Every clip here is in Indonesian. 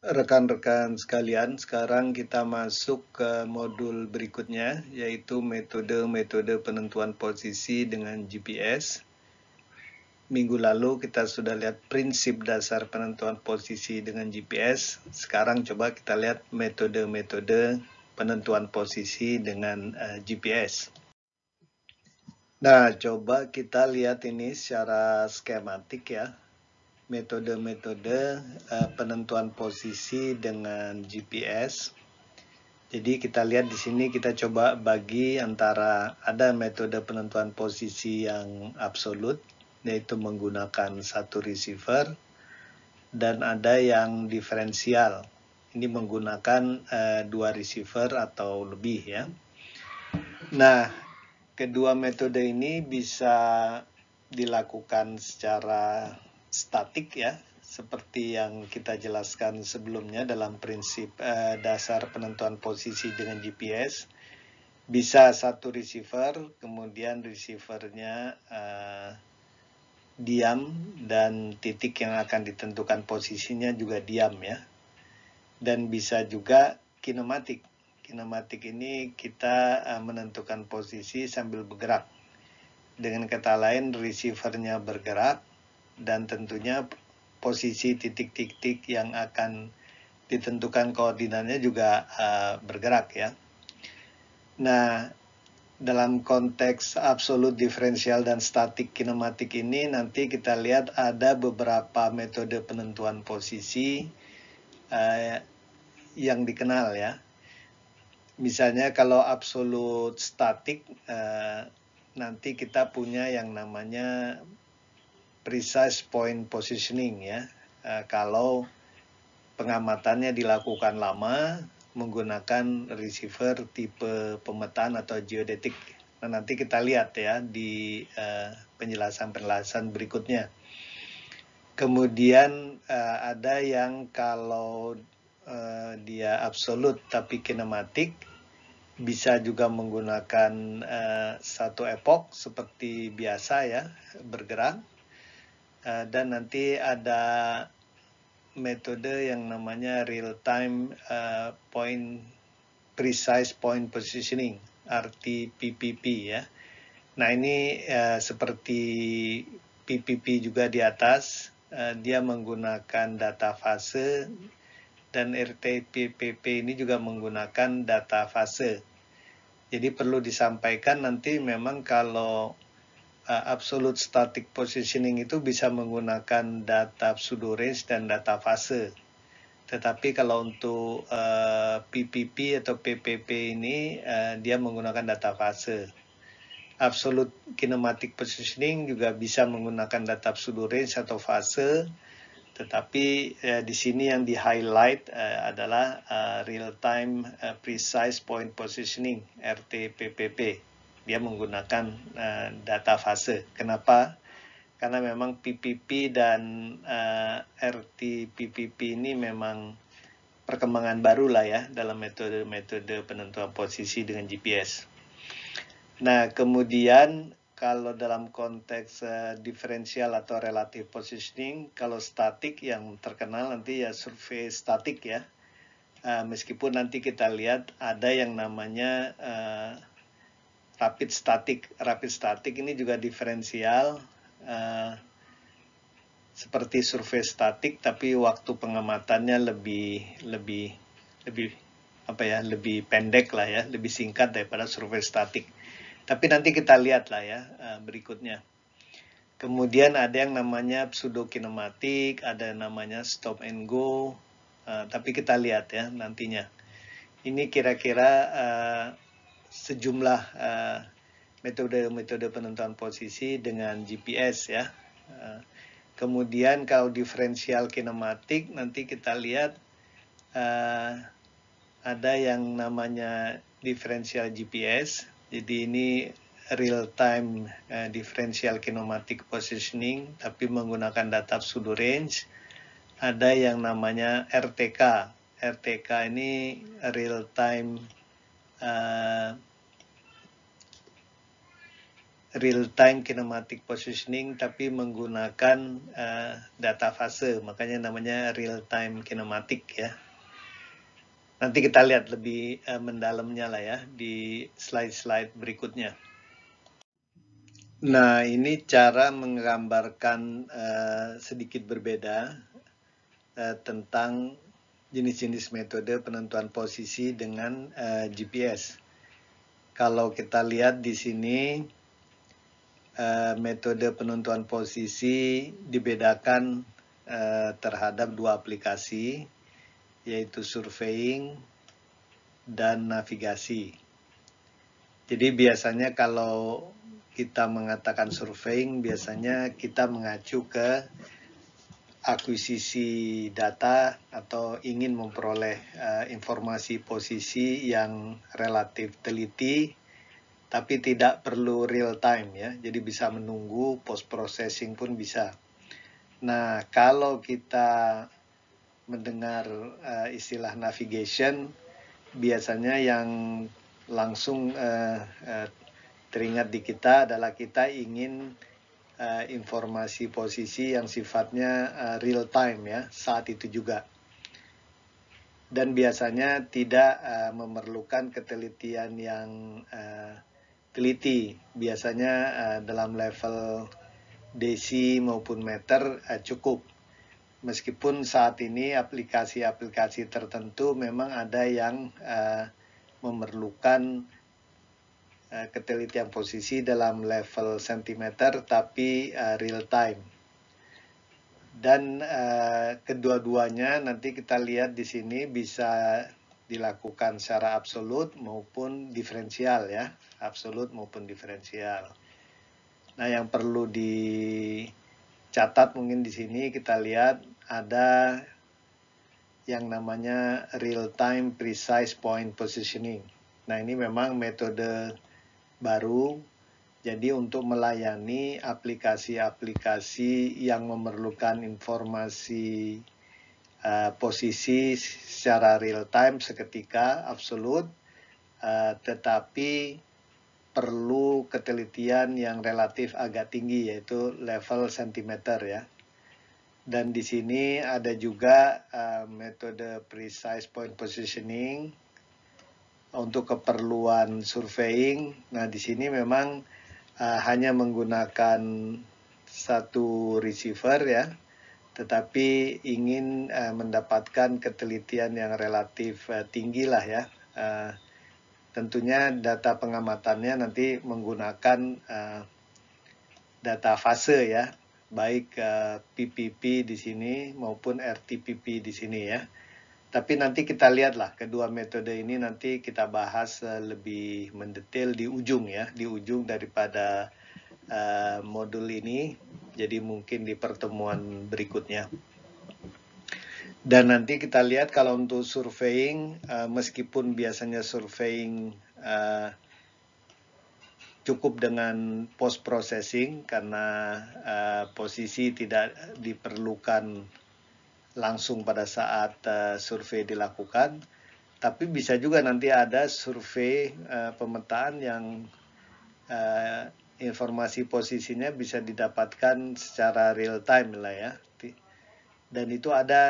Rekan-rekan sekalian, sekarang kita masuk ke modul berikutnya, yaitu metode-metode penentuan posisi dengan GPS. Minggu lalu kita sudah lihat prinsip dasar penentuan posisi dengan GPS. Sekarang coba kita lihat metode-metode penentuan posisi dengan GPS. Nah, coba kita lihat ini secara skematik ya. Metode-metode penentuan posisi dengan GPS. Jadi kita lihat di sini, kita coba bagi antara ada metode penentuan posisi yang absolut, yaitu menggunakan satu receiver, dan ada yang diferensial. Ini menggunakan dua receiver atau lebih ya. Nah, kedua metode ini bisa dilakukan secara statik ya, seperti yang kita jelaskan sebelumnya dalam prinsip dasar penentuan posisi dengan GPS. Bisa satu receiver, kemudian receivernya diam, dan titik yang akan ditentukan posisinya juga diam ya. Dan bisa juga kinematik. Kinematik ini kita menentukan posisi sambil bergerak. Dengan kata lain, receivernya bergerak, dan tentunya posisi titik-titik yang akan ditentukan koordinatnya juga bergerak ya. Nah, dalam konteks absolut, diferensial, dan statik kinematik ini nanti kita lihat ada beberapa metode penentuan posisi yang dikenal ya. Misalnya kalau absolut statik, nanti kita punya yang namanya precise point positioning ya. Kalau pengamatannya dilakukan lama menggunakan receiver tipe pemetaan atau geodetik. Nah, nanti kita lihat ya di penjelasan-penjelasan berikutnya. Kemudian ada yang kalau dia absolut tapi kinematik, bisa juga menggunakan satu epoch seperti biasa ya, bergerak. Dan nanti ada metode yang namanya real time precise point positioning, RTPPP ya. Nah, ini seperti PPP juga di atas, dia menggunakan data fase, dan RTPPP ini juga menggunakan data fase. Jadi perlu disampaikan nanti memang kalau absolute static positioning itu bisa menggunakan data pseudo range dan data fase. Tetapi kalau untuk PPP atau PPP ini dia menggunakan data fase. Absolute kinematic positioning juga bisa menggunakan data pseudo range atau fase, tetapi di sini yang di highlight adalah real time precise point positioning (RTPPP). Dia menggunakan data fase. Kenapa? Karena memang PPP dan RTPPP ini memang perkembangan baru lah ya dalam metode-metode penentuan posisi dengan GPS. Nah, kemudian kalau dalam konteks diferensial atau relative positioning, kalau statik yang terkenal nanti ya survei statik ya. Meskipun nanti kita lihat ada yang namanya rapid static. Rapid static ini juga diferensial seperti survei statik, tapi waktu pengamatannya lebih pendek lah ya, lebih singkat daripada survei statik. Tapi nanti kita lihat lah ya berikutnya. Kemudian ada yang namanya pseudo kinematik, ada yang namanya stop and go, tapi kita lihat ya nantinya. Ini kira-kira sejumlah metode-metode penentuan posisi dengan GPS ya. Kemudian kalau diferensial kinematik nanti kita lihat ada yang namanya diferensial GPS. Jadi ini real time differential kinematic positioning tapi menggunakan data pseudo range. Ada yang namanya RTK. RTK ini real time real-time kinematic positioning tapi menggunakan data fase, makanya namanya real-time kinematic ya. Nanti kita lihat lebih mendalamnya lah ya di slide-slide berikutnya. Nah, ini cara menggambarkan sedikit berbeda tentang jenis-jenis metode penentuan posisi dengan GPS. Kalau kita lihat di sini, metode penentuan posisi dibedakan terhadap dua aplikasi, yaitu surveying dan navigasi. Jadi biasanya kalau kita mengatakan surveying, biasanya kita mengacu ke akuisisi data atau ingin memperoleh informasi posisi yang relatif teliti, tapi tidak perlu real time ya. Jadi bisa menunggu, post processing pun bisa. Nah, kalau kita mendengar istilah navigation, biasanya yang langsung teringat di kita adalah kita ingin informasi posisi yang sifatnya real time ya, saat itu juga. Dan biasanya tidak memerlukan ketelitian yang teliti. Biasanya dalam level desi maupun meter cukup. Meskipun saat ini aplikasi-aplikasi tertentu memang ada yang memerlukan ketelitian posisi dalam level sentimeter tapi real time. Dan kedua-duanya nanti kita lihat di sini bisa dilakukan secara absolut maupun diferensial ya, absolut maupun diferensial. Nah, yang perlu dicatat mungkin di sini kita lihat ada yang namanya real time precise point positioning. Nah, ini memang metode baru. Jadi untuk melayani aplikasi-aplikasi yang memerlukan informasi posisi secara real time seketika absolut, tetapi perlu ketelitian yang relatif agak tinggi yaitu level sentimeter ya. Dan di sini ada juga metode precise point positioning untuk keperluan surveying. Nah, di sini memang hanya menggunakan satu receiver ya, tetapi ingin mendapatkan ketelitian yang relatif tinggi lah ya. Tentunya data pengamatannya nanti menggunakan data fase ya, baik PPP di sini maupun RTPP di sini ya. Tapi nanti kita lihatlah kedua metode ini nanti kita bahas lebih mendetail di ujung ya, di ujung daripada modul ini. Jadi mungkin di pertemuan berikutnya. Dan nanti kita lihat kalau untuk surveying, meskipun biasanya surveying cukup dengan post processing karena posisi tidak diperlukan langsung pada saat survei dilakukan, tapi bisa juga nanti ada survei pemetaan yang informasi posisinya bisa didapatkan secara real time lah ya. Dan itu ada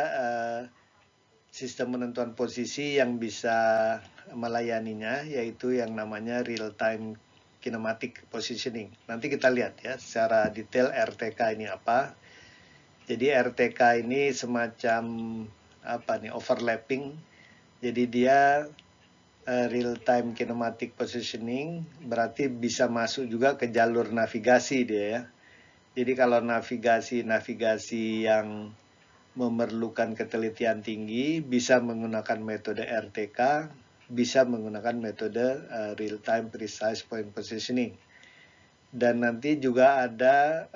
sistem penentuan posisi yang bisa melayaninya, yaitu yang namanya real time kinematic positioning. Nanti kita lihat ya secara detail RTK ini apa. Jadi RTK ini semacam apa nih, overlapping. Jadi dia real time kinematic positioning berarti bisa masuk juga ke jalur navigasi dia ya. Jadi kalau navigasi yang memerlukan ketelitian tinggi bisa menggunakan metode RTK, bisa menggunakan metode real time precise point positioning. Dan nanti juga ada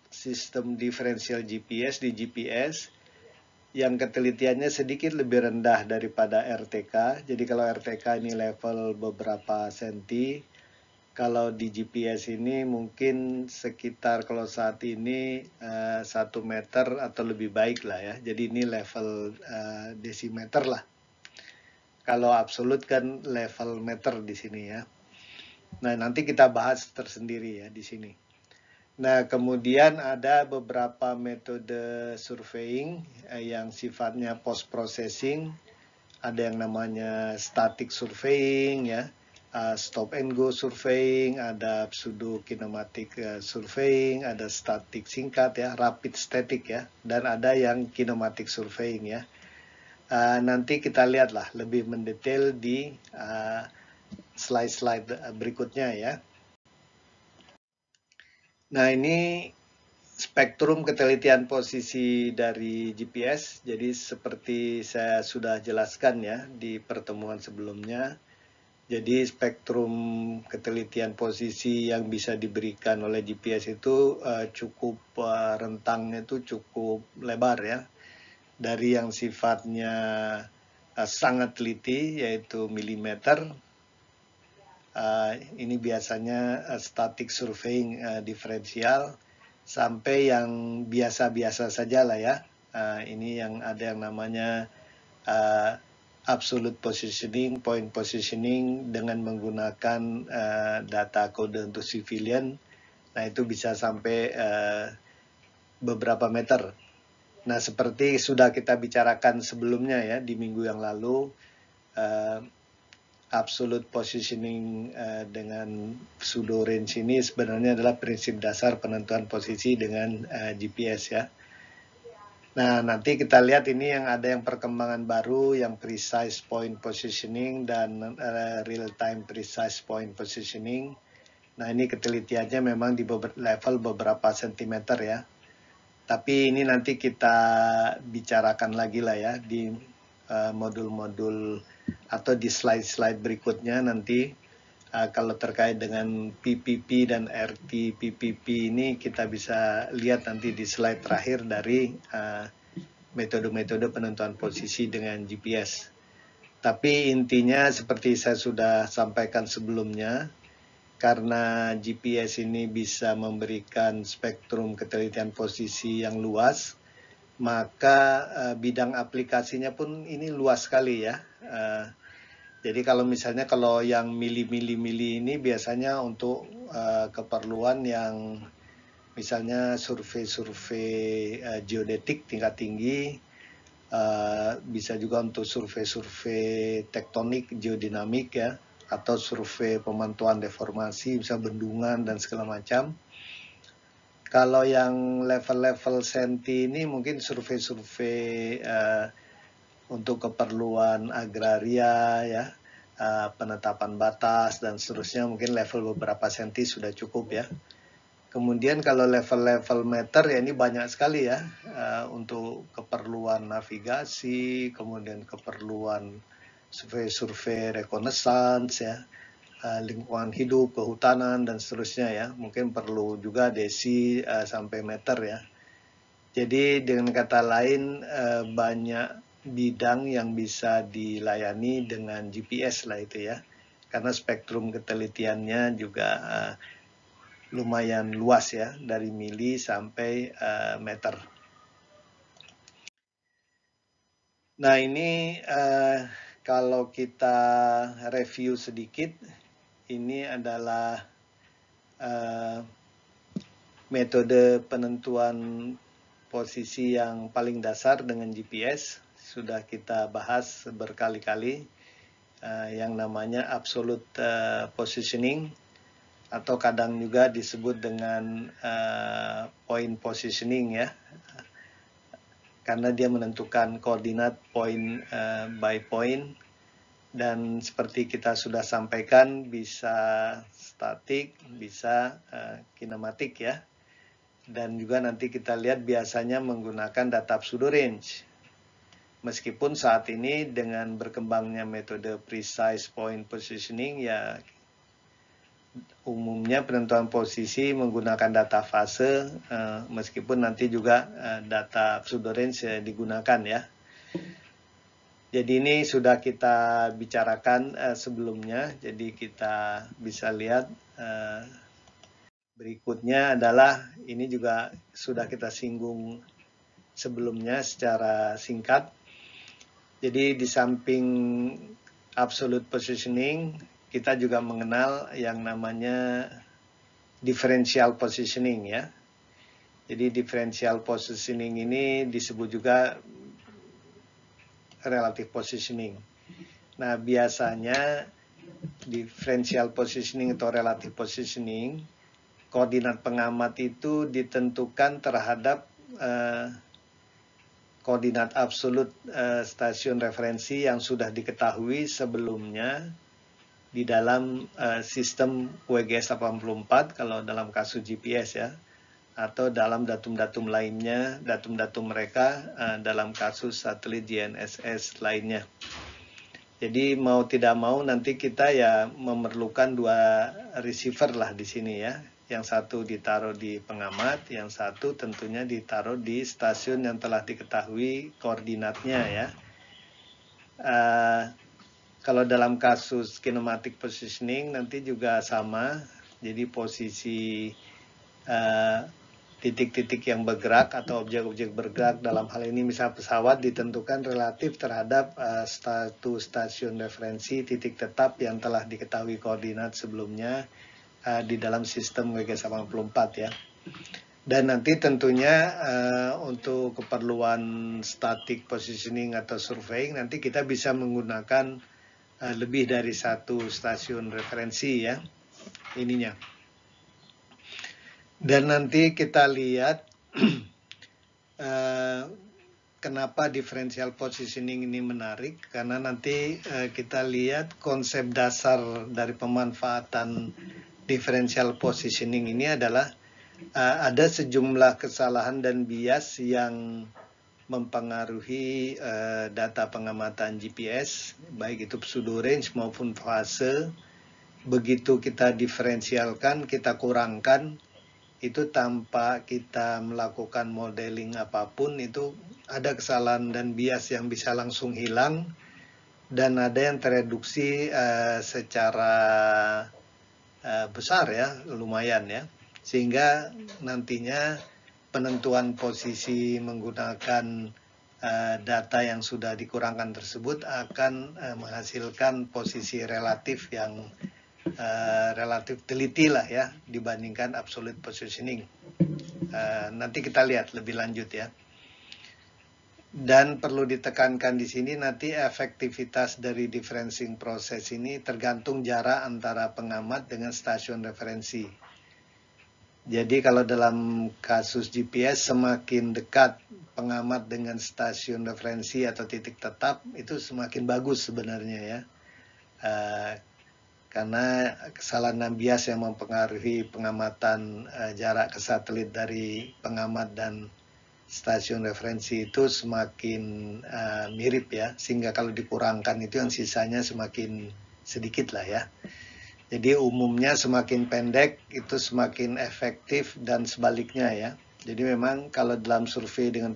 sistem differential GPS di GPS yang ketelitiannya sedikit lebih rendah daripada RTK. Jadi kalau RTK ini level beberapa senti, kalau di GPS ini mungkin sekitar kalau saat ini 1 meter atau lebih baik lah ya. Jadi ini level desimeter lah. Kalau absolut kan level meter di sini ya. Nah, nanti kita bahas tersendiri ya di sini. Nah, kemudian ada beberapa metode surveying yang sifatnya post-processing. Ada yang namanya static surveying, ya, stop and go surveying, ada pseudo kinematic surveying, ada static singkat ya, rapid static ya, dan ada yang kinematic surveying ya. Nanti kita lihatlah lebih mendetail di slide-slide berikutnya ya. Nah, ini spektrum ketelitian posisi dari GPS. Jadi seperti saya sudah jelaskan ya di pertemuan sebelumnya. Jadi spektrum ketelitian posisi yang bisa diberikan oleh GPS itu cukup rentangnya itu cukup lebar ya. Dari yang sifatnya sangat teliti yaitu milimeter. Ini biasanya static surveying diferensial sampai yang biasa-biasa saja lah ya. Ini yang ada yang namanya absolute positioning, point positioning dengan menggunakan data kode untuk civilian. Nah, itu bisa sampai beberapa meter. Nah, seperti sudah kita bicarakan sebelumnya ya di minggu yang lalu, absolute positioning dengan pseudo range ini sebenarnya adalah prinsip dasar penentuan posisi dengan GPS ya. Nah, nanti kita lihat ini yang ada yang perkembangan baru, yang precise point positioning dan real-time precise point positioning. Nah, ini ketelitiannya memang di level beberapa sentimeter ya. Tapi ini nanti kita bicarakan lagi lah ya di modul-modul atau di slide-slide berikutnya nanti. Kalau terkait dengan PPP dan RT-PPP ini kita bisa lihat nanti di slide terakhir dari metode-metode penentuan posisi dengan GPS. Tapi intinya seperti saya sudah sampaikan sebelumnya, karena GPS ini bisa memberikan spektrum ketelitian posisi yang luas, maka bidang aplikasinya pun ini luas sekali ya. Jadi kalau misalnya kalau yang mili ini biasanya untuk keperluan yang misalnya survei-survei geodetik tingkat tinggi, bisa juga untuk survei-survei tektonik geodinamik ya, atau survei pemantauan deformasi, bisa bendungan dan segala macam. Kalau yang level-level senti ini mungkin survei-survei untuk keperluan agraria ya, penetapan batas dan seterusnya, mungkin level beberapa senti sudah cukup ya. Kemudian kalau level-level meter ya ini banyak sekali ya, untuk keperluan navigasi, kemudian keperluan survei rekonesans ya, lingkungan hidup, kehutanan dan seterusnya ya. Mungkin perlu juga desi sampai meter ya. Jadi dengan kata lain banyak bidang yang bisa dilayani dengan GPS lah itu ya, karena spektrum ketelitiannya juga lumayan luas ya, dari mili sampai meter. Nah, ini kalau kita review sedikit, ini adalah metode penentuan posisi yang paling dasar dengan GPS. Sudah kita bahas berkali-kali, yang namanya absolute positioning, atau kadang juga disebut dengan point positioning ya, karena dia menentukan koordinat point by point. Dan seperti kita sudah sampaikan, bisa statik, bisa kinematik ya. Dan juga nanti kita lihat biasanya menggunakan data pseudo range. Meskipun saat ini dengan berkembangnya metode precise point positioning ya, umumnya penentuan posisi menggunakan data fase, meskipun nanti juga data pseudo range digunakan ya. Jadi ini sudah kita bicarakan sebelumnya, jadi kita bisa lihat berikutnya adalah ini juga sudah kita singgung sebelumnya secara singkat. Jadi di samping absolute positioning, kita juga mengenal yang namanya differential positioning ya. Jadi differential positioning ini disebut juga relative positioning. Nah, biasanya differential positioning atau relative positioning, koordinat pengamat itu ditentukan terhadap koordinat absolut stasiun referensi yang sudah diketahui sebelumnya di dalam sistem WGS 84 kalau dalam kasus GPS ya, atau dalam datum-datum lainnya, datum-datum mereka dalam kasus satelit GNSS lainnya. Jadi mau tidak mau nanti kita ya memerlukan dua receiver lah di sini ya. Yang satu ditaruh di pengamat, yang satu tentunya ditaruh di stasiun yang telah diketahui koordinatnya ya. Kalau dalam kasus kinematic positioning nanti juga sama, jadi posisi titik-titik yang bergerak atau objek-objek bergerak dalam hal ini misal pesawat ditentukan relatif terhadap satu stasiun referensi titik tetap yang telah diketahui koordinat sebelumnya di dalam sistem WGS 84 ya. Dan nanti tentunya untuk keperluan static positioning atau surveying nanti kita bisa menggunakan lebih dari satu stasiun referensi ya ininya. Dan nanti kita lihat kenapa differential positioning ini menarik, karena nanti kita lihat konsep dasar dari pemanfaatan differential positioning ini adalah ada sejumlah kesalahan dan bias yang mempengaruhi data pengamatan GPS, baik itu pseudo range maupun fase. Begitu kita diferensialkan, kita kurangkan, itu tanpa kita melakukan modeling apapun, itu ada kesalahan dan bias yang bisa langsung hilang, dan ada yang tereduksi secara besar ya, lumayan ya. Sehingga nantinya penentuan posisi menggunakan data yang sudah dikurangkan tersebut akan menghasilkan posisi relatif yang relatif teliti lah ya dibandingkan absolute positioning. Nanti kita lihat lebih lanjut ya. Dan perlu ditekankan di sini nanti efektivitas dari differencing proses ini tergantung jarak antara pengamat dengan stasiun referensi. Jadi kalau dalam kasus GPS semakin dekat pengamat dengan stasiun referensi atau titik tetap itu semakin bagus sebenarnya ya. Karena kesalahan dan bias yang mempengaruhi pengamatan jarak ke satelit dari pengamat dan stasiun referensi itu semakin mirip ya, sehingga kalau dikurangkan itu yang sisanya semakin sedikit lah ya. Jadi umumnya semakin pendek itu semakin efektif dan sebaliknya ya. Jadi memang kalau dalam survei dengan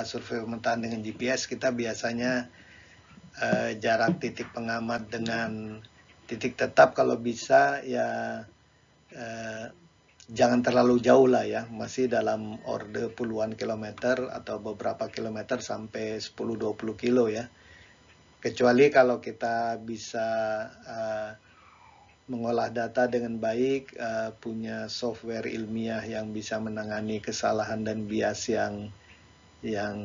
survei pemetaan dengan GPS kita biasanya jarak titik pengamat dengan titik tetap kalau bisa ya jangan terlalu jauh lah ya, masih dalam orde puluhan kilometer atau beberapa kilometer sampai 10-20 kilo ya. Kecuali kalau kita bisa mengolah data dengan baik, punya software ilmiah yang bisa menangani kesalahan dan bias yang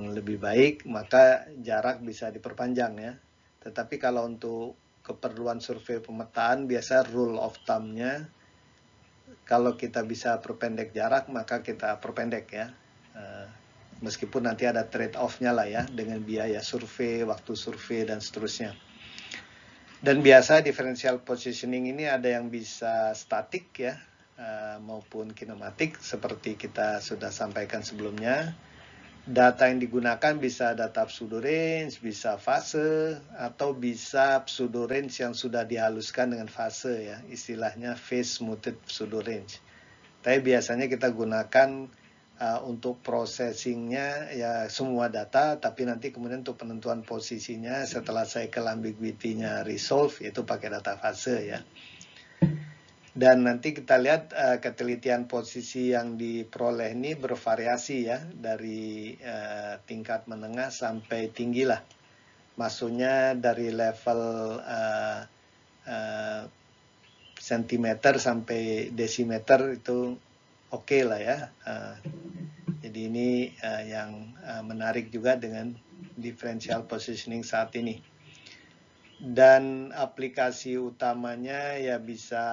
lebih baik, maka jarak bisa diperpanjang ya. Tetapi kalau untuk keperluan survei pemetaan, biasa rule of thumb-nya kalau kita bisa perpendek jarak, maka kita perpendek ya. Meskipun nanti ada trade-off-nya lah ya, dengan biaya survei, waktu survei, dan seterusnya. Dan biasa differential positioning ini ada yang bisa statik ya, maupun kinematik, seperti kita sudah sampaikan sebelumnya. Data yang digunakan bisa data pseudo range, bisa fase, atau bisa pseudo range yang sudah dihaluskan dengan fase ya, istilahnya phase smoothed pseudo range. Tapi biasanya kita gunakan untuk processingnya ya semua data, tapi nanti kemudian untuk penentuan posisinya setelah cycle ambiguity-nya resolve itu pakai data fase ya. Dan nanti kita lihat ketelitian posisi yang diperoleh ini bervariasi ya, dari tingkat menengah sampai tinggi lah. Maksudnya dari level sentimeter sampai desimeter itu oke lah ya. Jadi ini yang menarik juga dengan differential positioning saat ini. Dan aplikasi utamanya ya bisa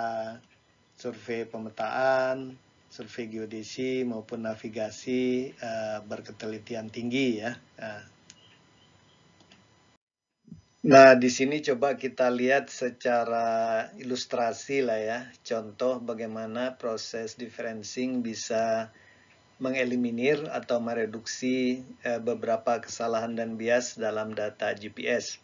survei pemetaan, survei geodesi maupun navigasi berketelitian tinggi ya. Nah, di sini coba kita lihat secara ilustrasi lah ya, contoh bagaimana proses differencing bisa mengeliminir atau mereduksi beberapa kesalahan dan bias dalam data GPS.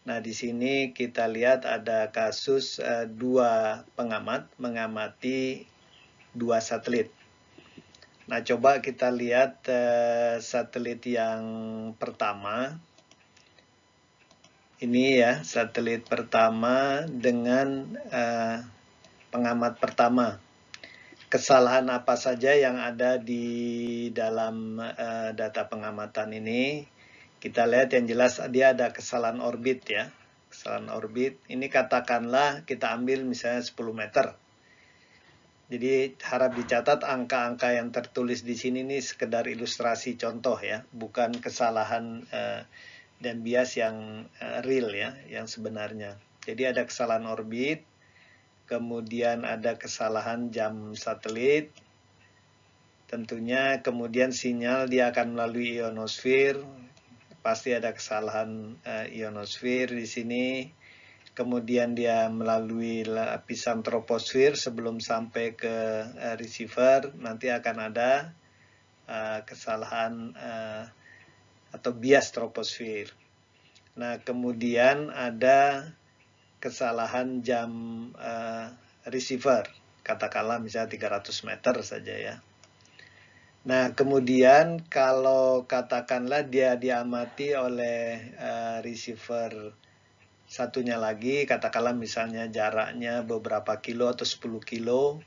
Nah, di sini kita lihat ada kasus dua pengamat mengamati dua satelit. Nah, coba kita lihat satelit yang pertama. Ini ya, satelit pertama dengan pengamat pertama. Kesalahan apa saja yang ada di dalam data pengamatan ini? Kita lihat yang jelas dia ada kesalahan orbit ya. Kesalahan orbit, ini katakanlah kita ambil misalnya 10 meter. Jadi harap dicatat angka-angka yang tertulis di sini ini sekedar ilustrasi contoh ya, bukan kesalahan dan bias yang real ya, yang sebenarnya. Jadi ada kesalahan orbit, kemudian ada kesalahan jam satelit, tentunya kemudian sinyal dia akan melalui ionosfer, pasti ada kesalahan ionosfer di sini. Kemudian dia melalui lapisan troposfer sebelum sampai ke receiver, nanti akan ada kesalahan atau bias troposfer. Nah, kemudian ada kesalahan jam receiver, katakanlah misalnya 300 meter saja ya. Nah, kemudian kalau katakanlah dia diamati oleh receiver satunya lagi, katakanlah misalnya jaraknya beberapa kilo atau 10 kilo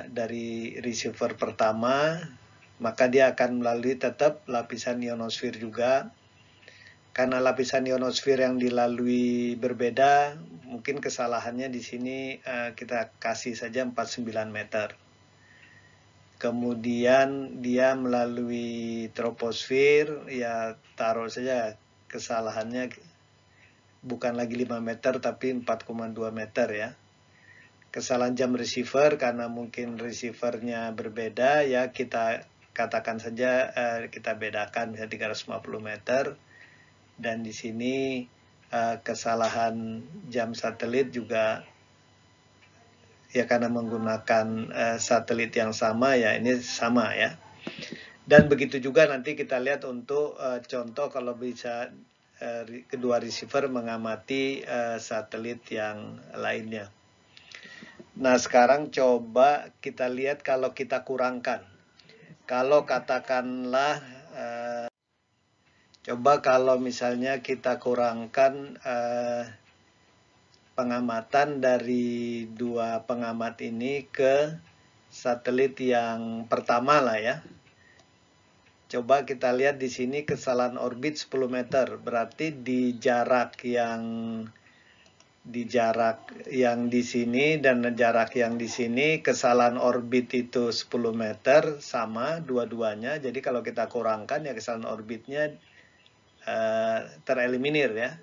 dari receiver pertama, maka dia akan melalui tetap lapisan ionosfer juga. Karena lapisan ionosfer yang dilalui berbeda, mungkin kesalahannya di sini kita kasih saja 49 meter. Kemudian dia melalui troposfer, ya taruh saja kesalahannya bukan lagi 5 meter tapi 4,2 meter ya. Kesalahan jam receiver karena mungkin receivernya berbeda ya, kita katakan saja kita bedakan misalnya 350 meter. Dan di sini kesalahan jam satelit juga ya karena menggunakan satelit yang sama ya, ini sama ya. Dan begitu juga nanti kita lihat untuk contoh kalau bisa kedua receiver mengamati satelit yang lainnya. Nah, sekarang coba kita lihat kalau kita kurangkan. Kalau katakanlah coba kalau misalnya kita kurangkan pengamatan dari dua pengamat ini ke satelit yang pertama lah ya. Coba kita lihat di sini kesalahan orbit 10 meter. Berarti di jarak yang di sini dan jarak yang di sini kesalahan orbit itu 10 meter sama dua-duanya. Jadi kalau kita kurangkan ya kesalahan orbitnya tereliminir ya.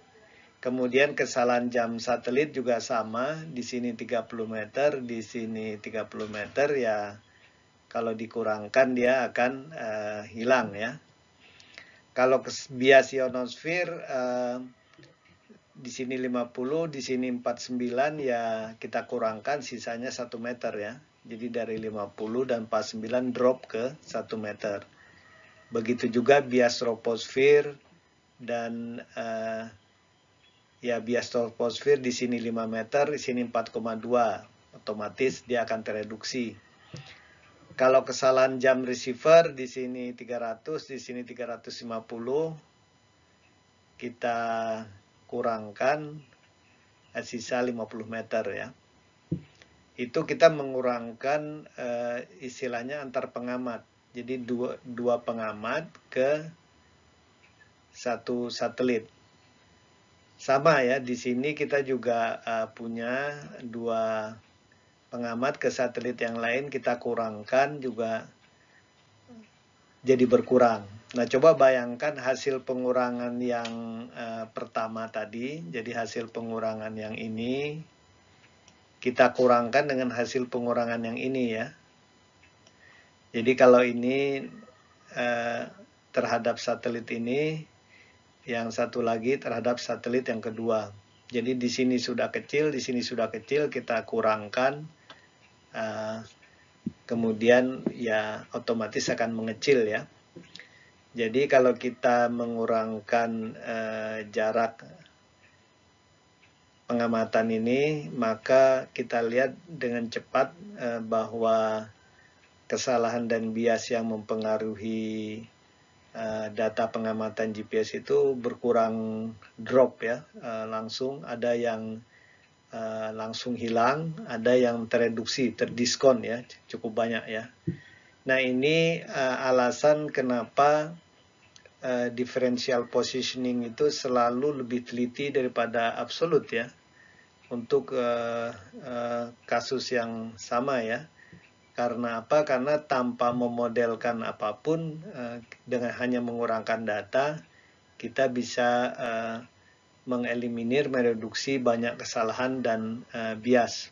Kemudian kesalahan jam satelit juga sama, di sini 30 meter, di sini 30 meter ya. Kalau dikurangkan dia akan hilang ya. Kalau bias ionosfer di sini 50, di sini 49 ya kita kurangkan sisanya 1 meter ya. Jadi dari 50 dan 49 drop ke 1 meter. Begitu juga bias troposfer dan ya bias troposfer di sini 5 meter, di sini 4,2, otomatis dia akan tereduksi. Kalau kesalahan jam receiver di sini 300, di sini 350, kita kurangkan sisa 50 meter ya. Itu kita mengurangkan istilahnya antar pengamat. Jadi dua pengamat ke satu satelit. Sama ya, di sini kita juga punya 2 pengamat ke satelit yang lain, kita kurangkan juga jadi berkurang. Nah, coba bayangkan hasil pengurangan yang pertama tadi, jadi hasil pengurangan yang ini, kita kurangkan dengan hasil pengurangan yang ini ya. Jadi kalau ini terhadap satelit ini, yang satu lagi terhadap satelit yang kedua. Jadi di sini sudah kecil, di sini sudah kecil, kita kurangkan, kemudian ya otomatis akan mengecil ya. Jadi kalau kita mengurangkan jarak pengamatan ini, maka kita lihat dengan cepat bahwa kesalahan dan bias yang mempengaruhi data pengamatan GPS itu berkurang, drop ya, langsung. Ada yang langsung hilang, ada yang tereduksi, terdiskon ya, cukup banyak ya. Nah ini alasan kenapa differential positioning itu selalu lebih teliti daripada absolut ya, untuk kasus yang sama ya. Karena apa? Karena tanpa memodelkan apapun, dengan hanya mengurangkan data, kita bisa mengeliminir, mereduksi banyak kesalahan dan bias.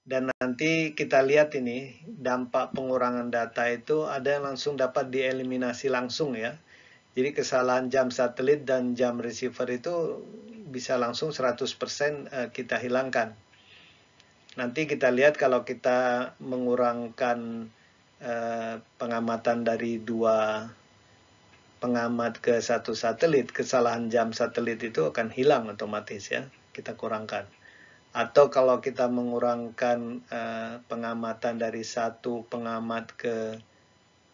Dan nanti kita lihat ini, dampak pengurangan data itu ada yang langsung dapat dieliminasi langsung ya. Jadi kesalahan jam satelit dan jam receiver itu bisa langsung 100% kita hilangkan. Nanti kita lihat kalau kita mengurangkan pengamatan dari 2 pengamat ke 1 satelit, kesalahan jam satelit itu akan hilang otomatis ya, kita kurangkan. Atau kalau kita mengurangkan pengamatan dari 1 pengamat ke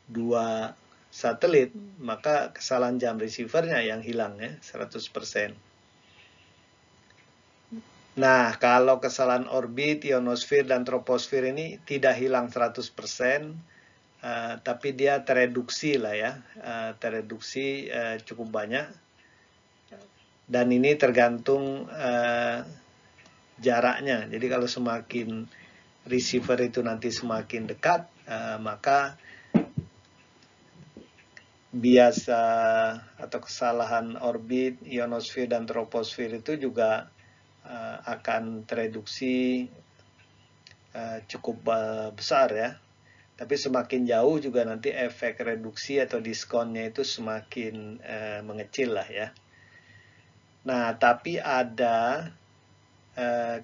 2 satelit, maka kesalahan jam receivernya yang hilang ya, 100%. Nah, kalau kesalahan orbit, ionosfer, dan troposfer ini tidak hilang 100%, tapi dia tereduksi lah ya, tereduksi cukup banyak. Dan ini tergantung jaraknya. Jadi kalau semakin receiver itu nanti semakin dekat, maka bias atau kesalahan orbit, ionosfer, dan troposfer itu juga akan tereduksi cukup besar ya. Tapi semakin jauh juga nanti efek reduksi atau diskonnya itu semakin mengecil lah ya. Nah, tapi ada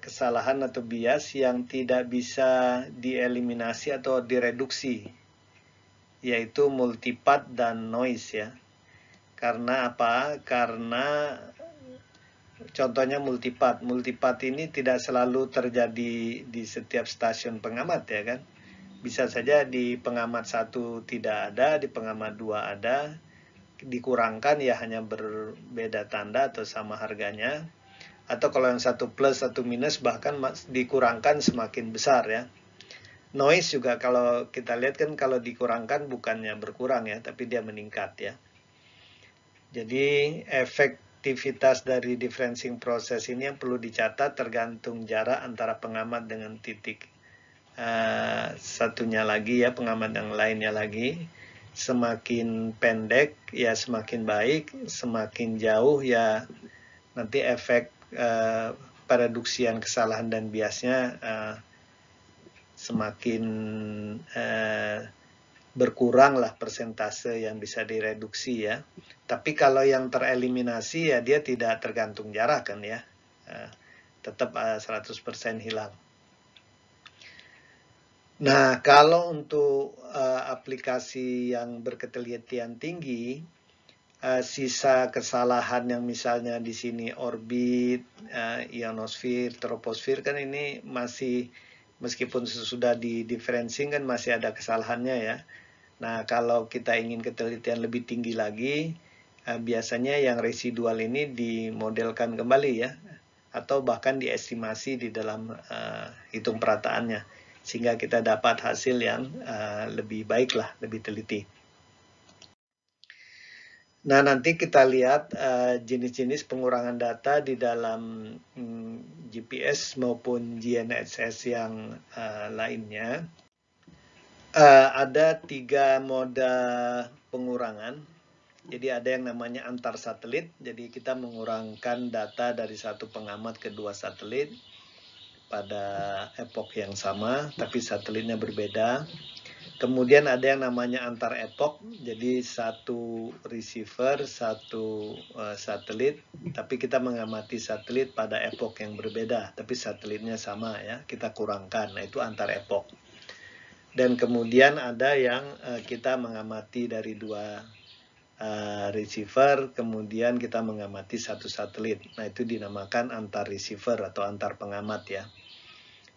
kesalahan atau bias yang tidak bisa dieliminasi atau direduksi, yaitu multipath dan noise ya. Karena apa? Karena contohnya multipath. Multipath ini tidak selalu terjadi di setiap stasiun pengamat ya kan. Bisa saja di pengamat 1 tidak ada, di pengamat 2 ada, dikurangkan ya hanya berbeda tanda atau sama harganya. Atau kalau yang 1 plus 1 minus bahkan dikurangkan semakin besar ya. Noise juga kalau kita lihat kan kalau dikurangkan bukannya berkurang ya, tapi dia meningkat ya. Jadi efektivitas dari differencing proses ini yang perlu dicatat tergantung jarak antara pengamat dengan titik satunya lagi ya, pengamat yang lainnya lagi. Semakin pendek ya semakin baik, semakin jauh ya nanti efek pereduksian kesalahan dan biasnya semakin berkurang lah persentase yang bisa direduksi ya. Tapi kalau yang tereliminasi ya dia tidak tergantung jarak kan ya, tetap 100% hilang. Nah, kalau untuk aplikasi yang berketelitian tinggi, sisa kesalahan yang misalnya di sini orbit, ionosfer, troposfer kan ini masih, meskipun sudah di differencing kan masih ada kesalahannya ya. Nah, kalau kita ingin ketelitian lebih tinggi lagi, biasanya yang residual ini dimodelkan kembali ya, atau bahkan diestimasi di dalam hitung perataannya, sehingga kita dapat hasil yang lebih baik lah, lebih teliti. Nah, nanti kita lihat jenis-jenis pengurangan data di dalam GPS maupun GNSS yang lainnya. Ada 3 moda pengurangan. Jadi ada yang namanya antar satelit. Jadi kita mengurangkan data dari satu pengamat ke dua satelit pada epoch yang sama, tapi satelitnya berbeda. Kemudian ada yang namanya antar epoch, jadi satu receiver, satu satelit, tapi kita mengamati satelit pada epoch yang berbeda, tapi satelitnya sama ya, kita kurangkan, nah itu antar epoch. Dan kemudian ada yang kita mengamati dari dua receiver, kemudian kita mengamati satu satelit, nah itu dinamakan antar receiver atau antar pengamat ya.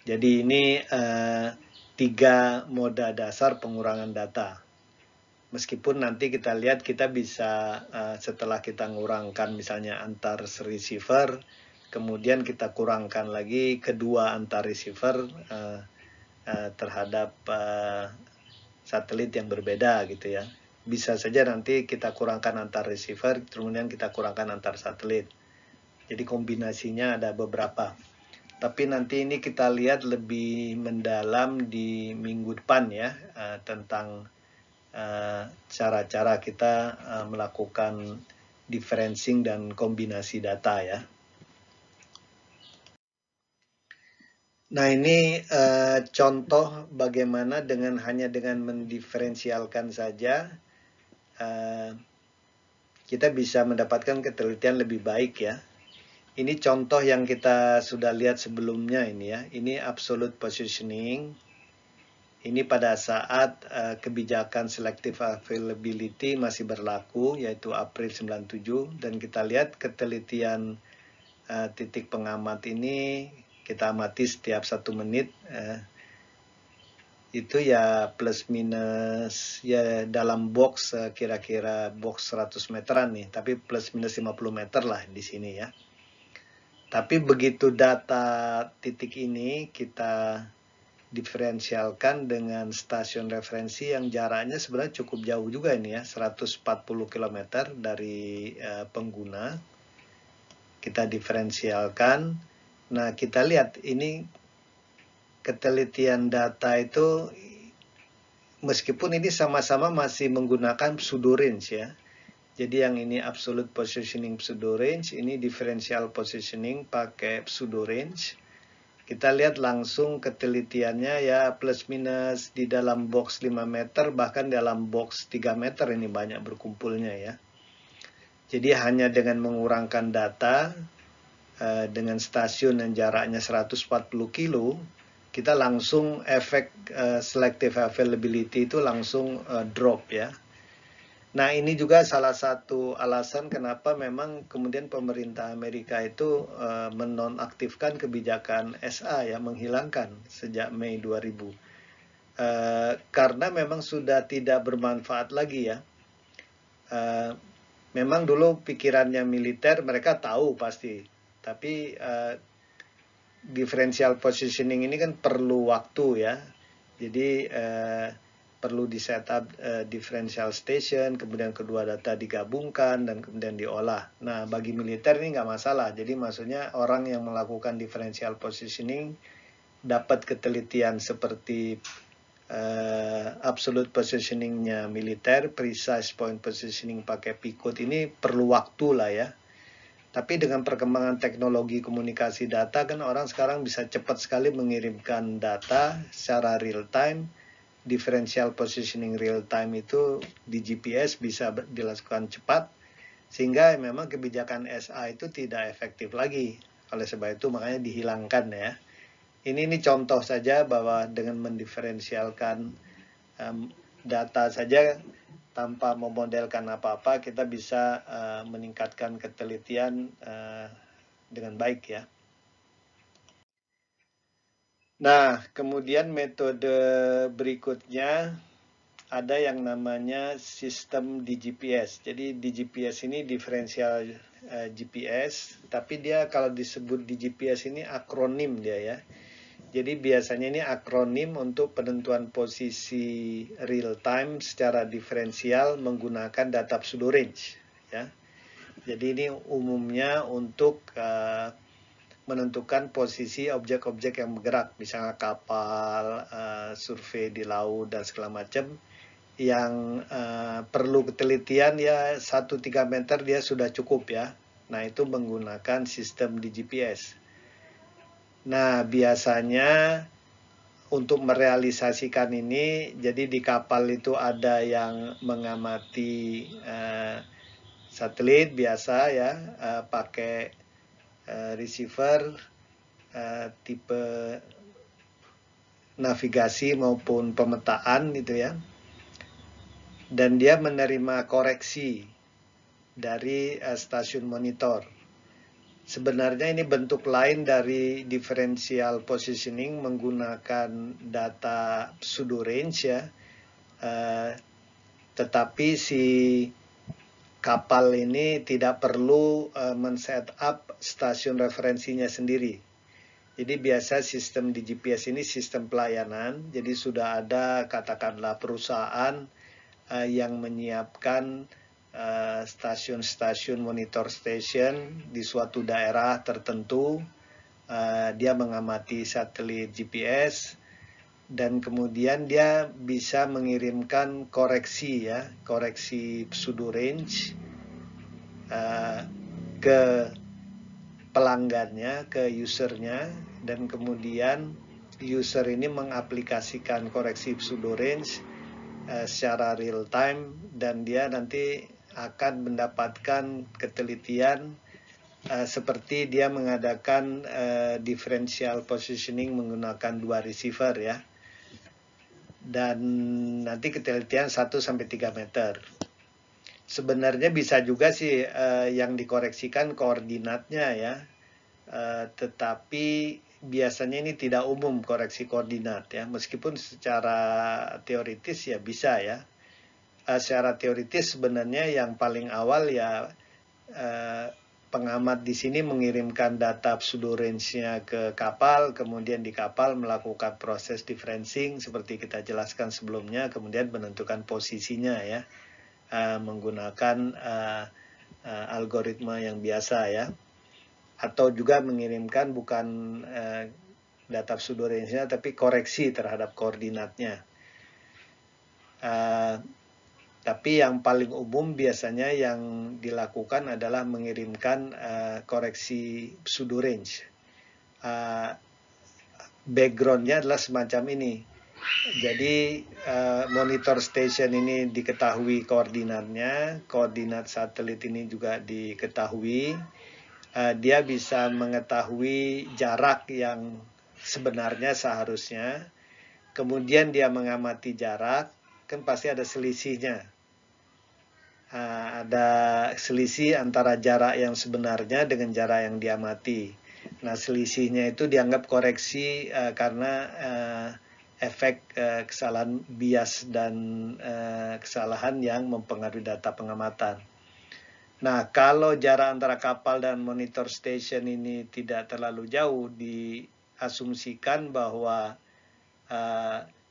Jadi ini 3 moda dasar pengurangan data. Meskipun nanti kita lihat kita bisa setelah kita ngurangkan misalnya antar receiver, kemudian kita kurangkan lagi kedua antar receiver terhadap satelit yang berbeda gitu ya. Bisa saja nanti kita kurangkan antar receiver, kemudian kita kurangkan antar satelit. Jadi kombinasinya ada beberapa. Tapi nanti ini kita lihat lebih mendalam di minggu depan ya, tentang cara-cara kita melakukan differencing dan kombinasi data ya. Nah ini contoh bagaimana hanya dengan mendiferensialkan saja kita bisa mendapatkan ketelitian lebih baik ya. Ini contoh yang kita sudah lihat sebelumnya ini ya. Ini absolute positioning. Ini pada saat kebijakan selective availability masih berlaku, yaitu April 97. Dan kita lihat ketelitian titik pengamat ini kita amati setiap 1 menit. Itu ya plus minus ya dalam box kira-kira box 100 meteran nih. Tapi plus minus 50 meter lah di sini ya. Tapi begitu data titik ini kita diferensialkan dengan stasiun referensi yang jaraknya sebenarnya cukup jauh juga ini ya, 140 km dari pengguna. Kita diferensialkan. Nah, kita lihat ini ketelitian data itu meskipun ini sama-sama masih menggunakan pseudo range ya. Jadi yang ini absolute positioning pseudo range, ini differential positioning pakai pseudo range. Kita lihat langsung ketelitiannya ya plus minus di dalam box 5 meter, bahkan dalam box 3 meter ini banyak berkumpulnya ya. Jadi hanya dengan mengurangkan data dengan stasiun yang jaraknya 140 kilo, kita langsung efek selective availability itu langsung drop ya. Nah ini juga salah satu alasan kenapa memang kemudian pemerintah Amerika itu menonaktifkan kebijakan SA ya, menghilangkan sejak Mei 2000. Karena memang sudah tidak bermanfaat lagi ya. Memang dulu pikirannya militer mereka tahu pasti, tapi differential positioning ini kan perlu waktu ya. Jadi perlu di setup differential station, kemudian kedua data digabungkan dan kemudian diolah. Nah, bagi militer ini nggak masalah. Jadi maksudnya orang yang melakukan differential positioning dapat ketelitian seperti absolute positioningnya militer, precise point positioning pakai Picot ini perlu waktu lah ya. Tapi dengan perkembangan teknologi komunikasi data kan orang sekarang bisa cepat sekali mengirimkan data secara real time. Differential positioning real time itu di GPS bisa dilakukan cepat, sehingga memang kebijakan SA itu tidak efektif lagi. Oleh sebab itu makanya dihilangkan ya. Ini contoh saja bahwa dengan mendiferensialkan data saja tanpa memodelkan apa-apa kita bisa meningkatkan ketelitian dengan baik ya. Nah, kemudian metode berikutnya ada yang namanya sistem DGPS. Jadi DGPS ini diferensial GPS, tapi dia kalau disebut DGPS ini akronim dia ya. Jadi biasanya ini akronim untuk penentuan posisi real time secara diferensial menggunakan data pseudo range. ya. Jadi ini umumnya untuk menentukan posisi objek-objek yang bergerak, misalnya kapal, survei di laut dan segala macam, yang perlu ketelitian ya 1-3 meter dia sudah cukup ya. Nah itu menggunakan sistem di GPS. Nah biasanya untuk merealisasikan ini, jadi di kapal itu ada yang mengamati satelit biasa ya, pakai receiver tipe navigasi maupun pemetaan gitu ya, dan dia menerima koreksi dari stasiun monitor. Sebenarnya ini bentuk lain dari differential positioning menggunakan data pseudo range ya, tetapi si kapal ini tidak perlu men-set up stasiun referensinya sendiri. Jadi biasa sistem di GPS ini sistem pelayanan, jadi sudah ada katakanlah perusahaan yang menyiapkan stasiun-stasiun monitor station di suatu daerah tertentu. Dia mengamati satelit GPS dan kemudian dia bisa mengirimkan koreksi ya, koreksi pseudo range ke pelanggannya, ke usernya, dan kemudian user ini mengaplikasikan koreksi pseudo range secara real time, dan dia nanti akan mendapatkan ketelitian seperti dia mengadakan differential positioning menggunakan 2 receiver ya, dan nanti ketelitian 1-3 meter. Sebenarnya bisa juga sih yang dikoreksikan koordinatnya ya, tetapi biasanya ini tidak umum koreksi koordinat ya, meskipun secara teoritis ya bisa ya. Secara teoritis sebenarnya yang paling awal ya pengamat di sini mengirimkan data pseudo range-nya ke kapal, kemudian di kapal melakukan proses differencing seperti kita jelaskan sebelumnya, kemudian menentukan posisinya ya, menggunakan algoritma yang biasa ya, atau juga mengirimkan bukan data pseudo range-nya tapi koreksi terhadap koordinatnya. Tapi yang paling umum biasanya yang dilakukan adalah mengirimkan koreksi pseudo range. Backgroundnya adalah semacam ini. Jadi monitor station ini diketahui koordinatnya, koordinat satelit ini juga diketahui. Dia bisa mengetahui jarak yang sebenarnya seharusnya. Kemudian dia mengamati jarak, kan pasti ada selisihnya. Ada selisih antara jarak yang sebenarnya dengan jarak yang diamati. Nah, selisihnya itu dianggap koreksi karena efek kesalahan bias dan kesalahan yang mempengaruhi data pengamatan. Nah, kalau jarak antara kapal dan monitor station ini tidak terlalu jauh, diasumsikan bahwa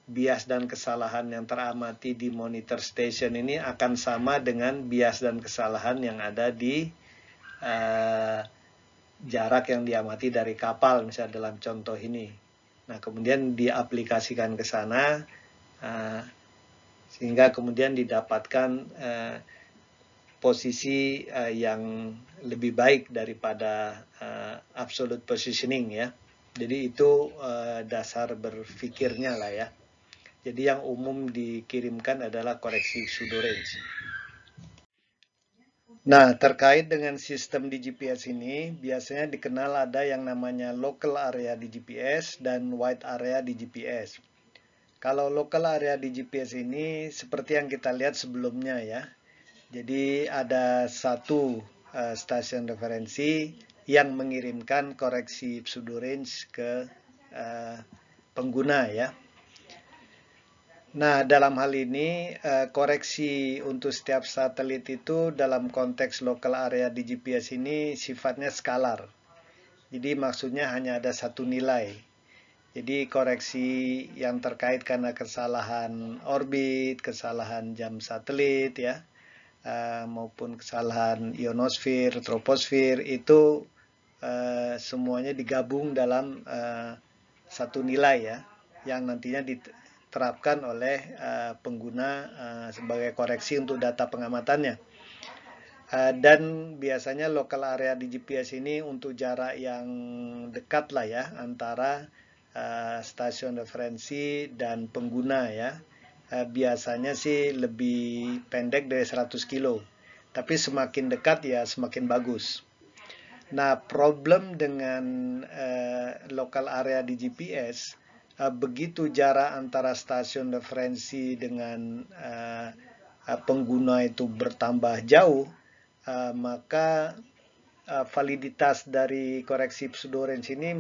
bias dan kesalahan yang teramati di monitor station ini akan sama dengan bias dan kesalahan yang ada di jarak yang diamati dari kapal, misalnya dalam contoh ini. Nah, kemudian diaplikasikan ke sana sehingga kemudian didapatkan posisi yang lebih baik daripada absolute positioning ya. Jadi itu dasar berpikirnya lah ya. Jadi yang umum dikirimkan adalah koreksi pseudo range. Nah, terkait dengan sistem di GPS ini, biasanya dikenal ada yang namanya local area di GPS dan wide area di GPS. Kalau local area di GPS ini seperti yang kita lihat sebelumnya ya. Jadi ada satu stasiun referensi yang mengirimkan koreksi pseudo range ke pengguna ya. Nah, dalam hal ini koreksi untuk setiap satelit itu dalam konteks local area di GPS ini sifatnya skalar. Jadi maksudnya hanya ada satu nilai. Jadi koreksi yang terkait karena kesalahan orbit, kesalahan jam satelit ya, maupun kesalahan ionosfer, troposfer, itu semuanya digabung dalam satu nilai ya, yang nantinya diterapkan oleh pengguna sebagai koreksi untuk data pengamatannya. Dan biasanya local area di GPS ini untuk jarak yang dekat lah ya, antara stasiun referensi dan pengguna ya. Biasanya sih lebih pendek dari 100 kilo, tapi semakin dekat ya semakin bagus. Nah, problem dengan local area di GPS, begitu jarak antara stasiun referensi dengan pengguna itu bertambah jauh, maka validitas dari koreksi pseudorange ini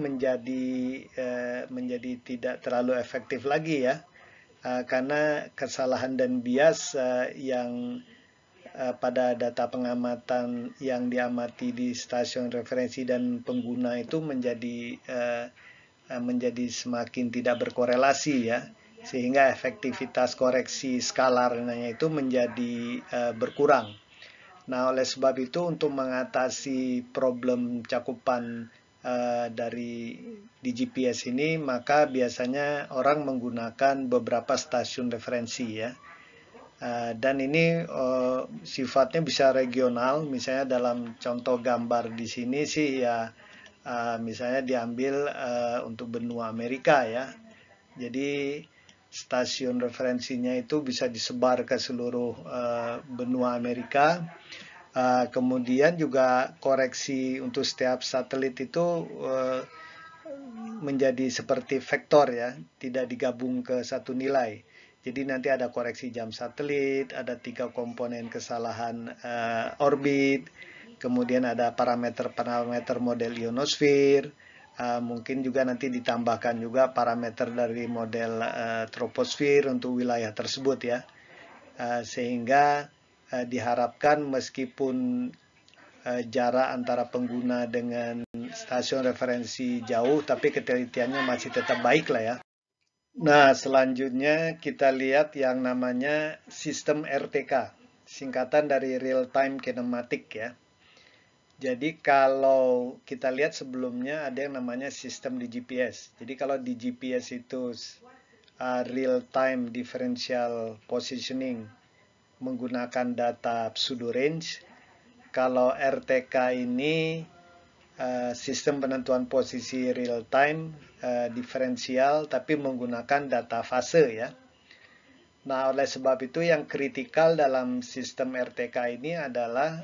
menjadi tidak terlalu efektif lagi ya, karena kesalahan dan bias yang pada data pengamatan yang diamati di stasiun referensi dan pengguna itu menjadi semakin tidak berkorelasi ya, sehingga efektivitas koreksi skalarnya itu menjadi berkurang. Nah, oleh sebab itu untuk mengatasi problem cakupan dari di GPS ini, maka biasanya orang menggunakan beberapa stasiun referensi ya. Dan ini sifatnya bisa regional, misalnya dalam contoh gambar di sini sih ya, misalnya diambil untuk benua Amerika ya. Jadi stasiun referensinya itu bisa disebar ke seluruh benua Amerika. Kemudian juga koreksi untuk setiap satelit itu menjadi seperti vektor ya, tidak digabung ke satu nilai. Jadi nanti ada koreksi jam satelit, ada 3 komponen kesalahan orbit, kemudian ada parameter-parameter model ionosfer, mungkin juga nanti ditambahkan juga parameter dari model troposfer untuk wilayah tersebut ya, sehingga diharapkan meskipun jarak antara pengguna dengan stasiun referensi jauh, tapi ketelitiannya masih tetap baik lah ya. Nah, selanjutnya kita lihat yang namanya sistem RTK, singkatan dari Real Time Kinematic ya. Jadi kalau kita lihat sebelumnya ada yang namanya sistem di GPS. Jadi kalau di GPS itu Real Time Differential Positioning menggunakan data pseudorange. Kalau RTK ini sistem penentuan posisi real time diferensial tapi menggunakan data fase ya. Nah, oleh sebab itu yang kritikal dalam sistem RTK ini adalah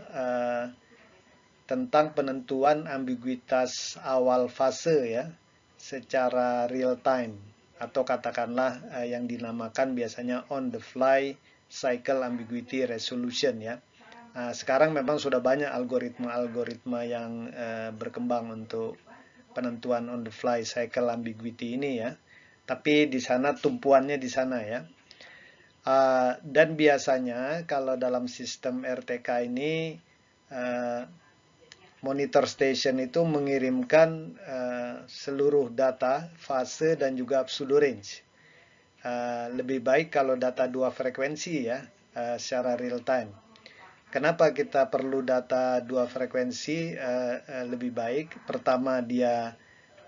tentang penentuan ambiguitas awal fase ya secara real time, atau katakanlah yang dinamakan biasanya on the fly cycle ambiguity resolution ya. Nah, sekarang memang sudah banyak algoritma-algoritma yang berkembang untuk penentuan on the fly cycle ambiguity ini ya. Tapi di sana tumpuannya di sana ya. Dan biasanya kalau dalam sistem RTK ini monitor station itu mengirimkan seluruh data fase dan juga pseudorange. Lebih baik kalau data 2 frekuensi ya, secara real time. Kenapa kita perlu data 2 frekuensi lebih baik? Pertama, dia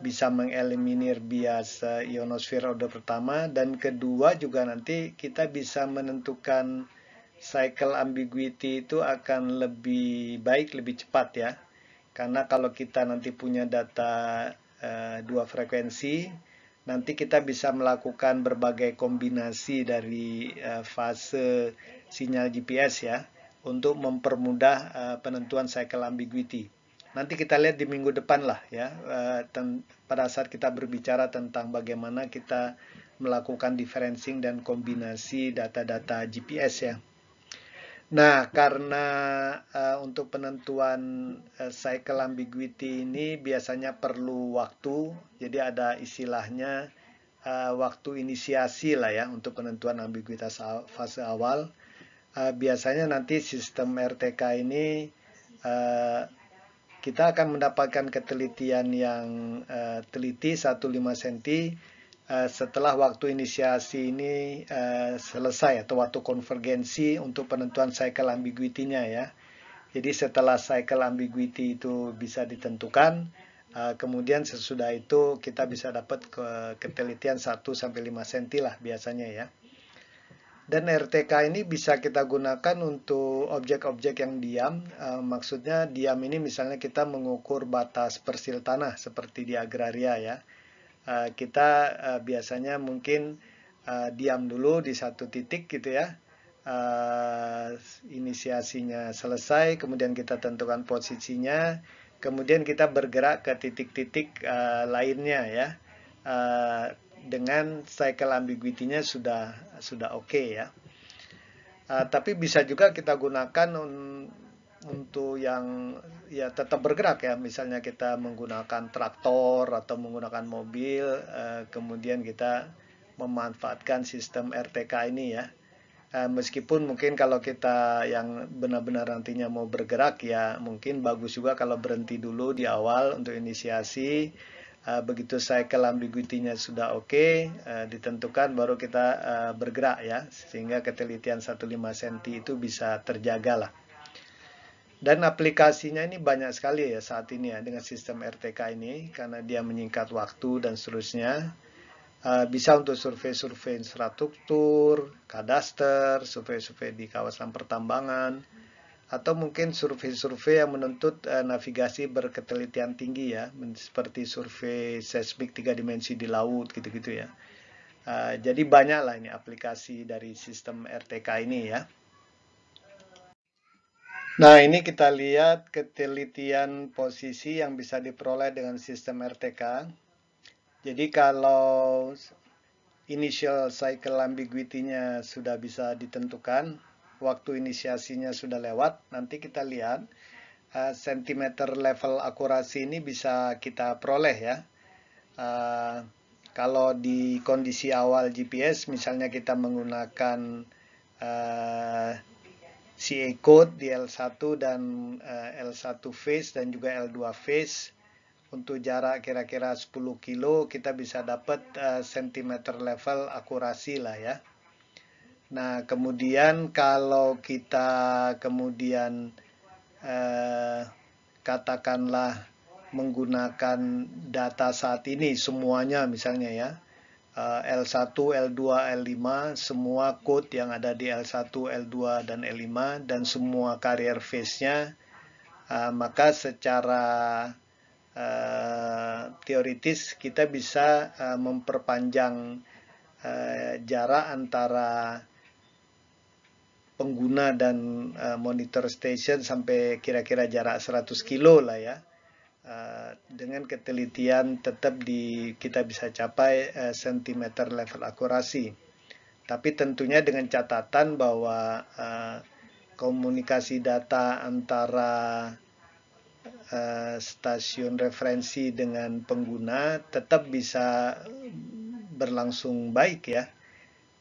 bisa mengeliminir bias ionosfer order pertama, dan kedua juga nanti kita bisa menentukan cycle ambiguity itu akan lebih baik, lebih cepat ya. Karena kalau kita nanti punya data 2 frekuensi, nanti kita bisa melakukan berbagai kombinasi dari fase sinyal GPS ya, untuk mempermudah penentuan cycle ambiguity. Nanti kita lihat di minggu depan lah ya, pada saat kita berbicara tentang bagaimana kita melakukan differencing dan kombinasi data-data GPS ya. Nah, karena untuk penentuan cycle ambiguity ini biasanya perlu waktu, jadi ada istilahnya waktu inisiasi lah ya untuk penentuan ambiguitas fase awal. Biasanya nanti sistem RTK ini kita akan mendapatkan ketelitian yang teliti 1,5 cm setelah waktu inisiasi ini selesai atau waktu konvergensi untuk penentuan cycle ambiguity-nya ya. Jadi setelah cycle ambiguity itu bisa ditentukan, kemudian sesudah itu kita bisa dapat ketelitian 1-5 cm lah biasanya ya. Dan RTK ini bisa kita gunakan untuk objek-objek yang diam. Maksudnya diam ini misalnya kita mengukur batas persil tanah seperti di agraria ya. Kita biasanya mungkin diam dulu di satu titik gitu ya. Inisiasinya selesai, kemudian kita tentukan posisinya, kemudian kita bergerak ke titik-titik lainnya ya. Dengan cycle ambiguity-nya sudah oke ya. Tapi bisa juga kita gunakan untuk yang ya tetap bergerak ya, misalnya kita menggunakan traktor atau menggunakan mobil, kemudian kita memanfaatkan sistem RTK ini ya. Meskipun mungkin kalau kita yang benar-benar nantinya mau bergerak ya mungkin bagus juga kalau berhenti dulu di awal untuk inisiasi. Begitu cycle ambiguity-nya sudah oke, ditentukan baru kita bergerak ya, sehingga ketelitian 1,5 cm itu bisa terjaga lah. Dan aplikasinya ini banyak sekali ya saat ini ya dengan sistem RTK ini, karena dia menyingkat waktu dan seterusnya. Bisa untuk survei-survei infrastruktur, kadaster, survei-survei di kawasan pertambangan, atau mungkin survei-survei yang menuntut navigasi berketelitian tinggi ya, seperti survei seismik 3 dimensi di laut gitu-gitu ya. Jadi banyaklah ini aplikasi dari sistem RTK ini ya. Nah, ini kita lihat ketelitian posisi yang bisa diperoleh dengan sistem RTK. Jadi kalau initial cycle ambiguity-nya sudah bisa ditentukan, waktu inisiasinya sudah lewat, nanti kita lihat sentimeter level akurasi ini bisa kita peroleh ya. Kalau di kondisi awal GPS, misalnya kita menggunakan CA code di L1 dan L1 phase dan juga L2 phase, untuk jarak kira-kira 10 kilo kita bisa dapat sentimeter level akurasi lah ya. Nah, kemudian kalau kita kemudian katakanlah menggunakan data saat ini semuanya misalnya ya, L1, L2, L5, semua code yang ada di L1, L2, dan L5, dan semua carrier phase-nya, maka secara teoritis kita bisa memperpanjang jarak antara pengguna dan monitor station sampai kira-kira jarak 100 kilo lah ya. Dengan ketelitian tetap kita bisa capai sentimeter level akurasi. Tapi tentunya dengan catatan bahwa komunikasi data antara stasiun referensi dengan pengguna tetap bisa berlangsung baik ya.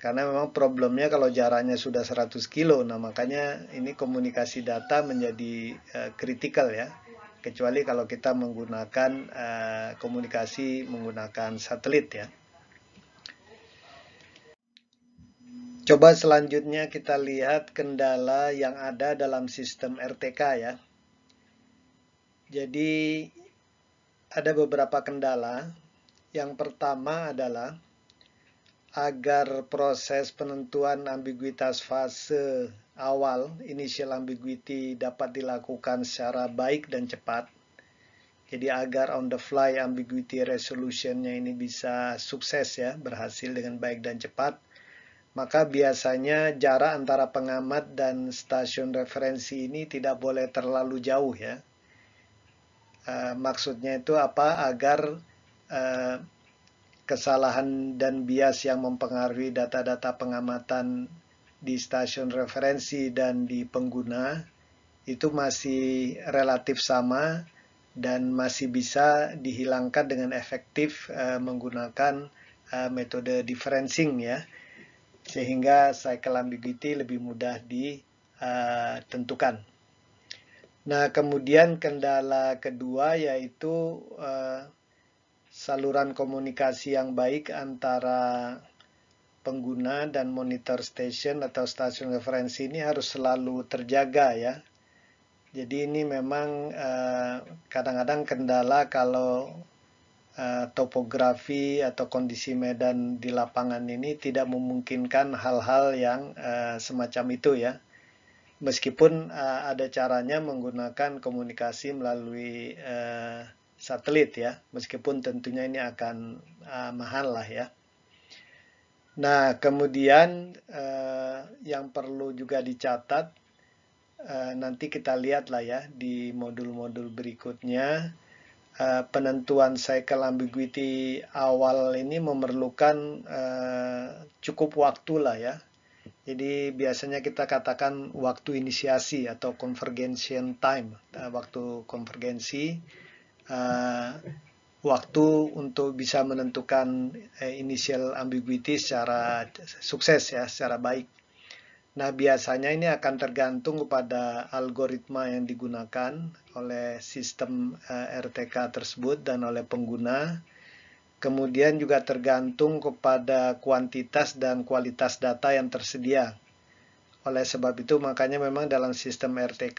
Karena memang problemnya kalau jaraknya sudah 100 kilo, nah makanya ini komunikasi data menjadi kritikal ya. Kecuali kalau kita menggunakan komunikasi menggunakan satelit ya. Coba selanjutnya kita lihat kendala yang ada dalam sistem RTK ya. Jadi ada beberapa kendala. Yang pertama adalah agar proses penentuan ambiguitas fase awal, initial ambiguity, dapat dilakukan secara baik dan cepat. Jadi agar on the fly ambiguity resolution-nya ini bisa sukses ya, berhasil dengan baik dan cepat, maka biasanya jarak antara pengamat dan stasiun referensi ini tidak boleh terlalu jauh ya. Maksudnya itu apa? Agar kesalahan dan bias yang mempengaruhi data-data pengamatan di stasiun referensi dan di pengguna itu masih relatif sama dan masih bisa dihilangkan dengan efektif menggunakan metode differencing ya, sehingga cycle ambiguity lebih mudah ditentukan. Nah, kemudian kendala kedua yaitu saluran komunikasi yang baik antara pengguna dan monitor station atau stasiun referensi ini harus selalu terjaga ya. Jadi ini memang kadang-kadang kendala kalau topografi atau kondisi medan di lapangan ini tidak memungkinkan hal-hal yang semacam itu ya. Meskipun ada caranya menggunakan komunikasi melalui satelit ya, meskipun tentunya ini akan mahal lah ya. Nah, kemudian yang perlu juga dicatat, nanti kita lihat lah ya di modul-modul berikutnya, penentuan cycle ambiguity awal ini memerlukan cukup waktu lah ya. Jadi biasanya kita katakan waktu inisiasi atau convergence time, waktu konvergensi, waktu untuk bisa menentukan initial ambiguity secara sukses ya, secara baik. Nah, biasanya ini akan tergantung kepada algoritma yang digunakan oleh sistem RTK tersebut dan oleh pengguna. Kemudian juga tergantung kepada kuantitas dan kualitas data yang tersedia. Oleh sebab itu, makanya memang dalam sistem RTK,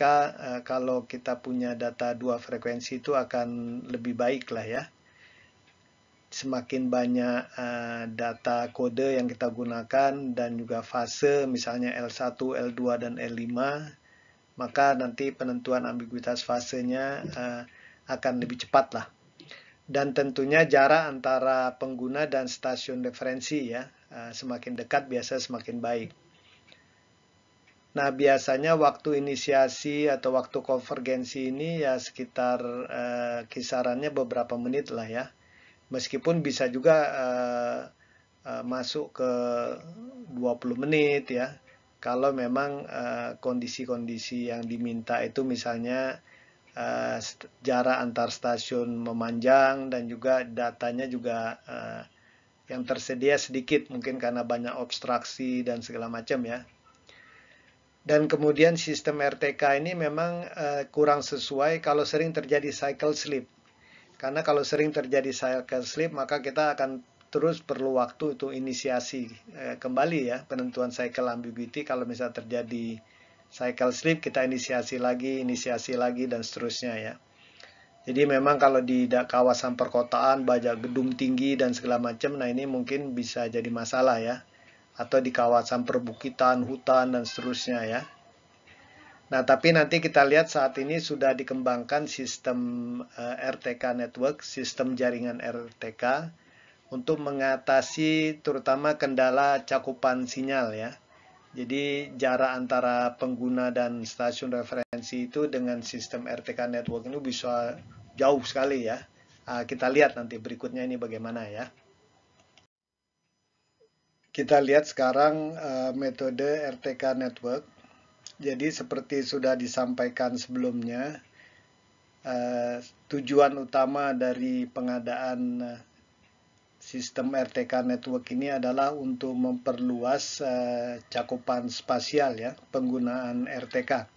kalau kita punya data dua frekuensi itu akan lebih baik lah ya. Semakin banyak data kode yang kita gunakan dan juga fase misalnya L1, L2, dan L5, maka nanti penentuan ambiguitas fasenya akan lebih cepat lah. Dan tentunya jarak antara pengguna dan stasiun referensi ya, semakin dekat biasa semakin baik. Nah, biasanya waktu inisiasi atau waktu konvergensi ini ya sekitar kisarannya beberapa menit lah ya. Meskipun bisa juga masuk ke 20 menit ya. Kalau memang kondisi-kondisi yang diminta itu misalnya jarak antar stasiun memanjang dan juga datanya juga yang tersedia sedikit mungkin karena banyak obstruksi dan segala macam ya. Dan kemudian sistem RTK ini memang kurang sesuai kalau sering terjadi cycle slip. Karena kalau sering terjadi cycle slip, maka kita akan terus perlu waktu untuk inisiasi kembali ya, penentuan cycle ambiguity. Kalau misalnya terjadi cycle slip, kita inisiasi lagi, dan seterusnya ya. Jadi memang kalau di kawasan perkotaan, banyak gedung tinggi dan segala macam, nah ini mungkin bisa jadi masalah ya. Atau di kawasan perbukitan, hutan, dan seterusnya ya. Nah, tapi nanti kita lihat saat ini sudah dikembangkan sistem RTK network, sistem jaringan RTK, untuk mengatasi terutama kendala cakupan sinyal ya. Jadi jarak antara pengguna dan stasiun referensi itu dengan sistem RTK network ini bisa jauh sekali ya. Kita lihat nanti berikutnya ini bagaimana ya. Kita lihat sekarang metode RTK network. Jadi seperti sudah disampaikan sebelumnya, tujuan utama dari pengadaan sistem RTK network ini adalah untuk memperluas cakupan spasial ya, penggunaan RTK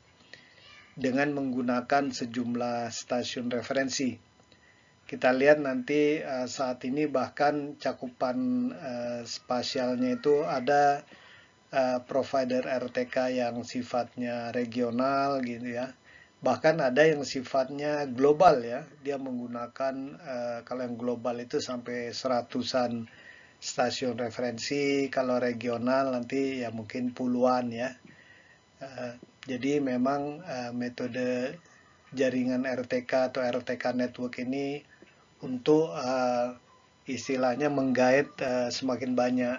dengan menggunakan sejumlah stasiun referensi. Kita lihat nanti saat ini bahkan cakupan spasialnya itu ada provider RTK yang sifatnya regional gitu ya. Bahkan ada yang sifatnya global ya. Dia menggunakan kalau yang global itu sampai seratusan stasiun referensi. Kalau regional nanti ya mungkin puluhan ya. Jadi memang metode jaringan RTK atau RTK network ini untuk istilahnya menggait semakin banyak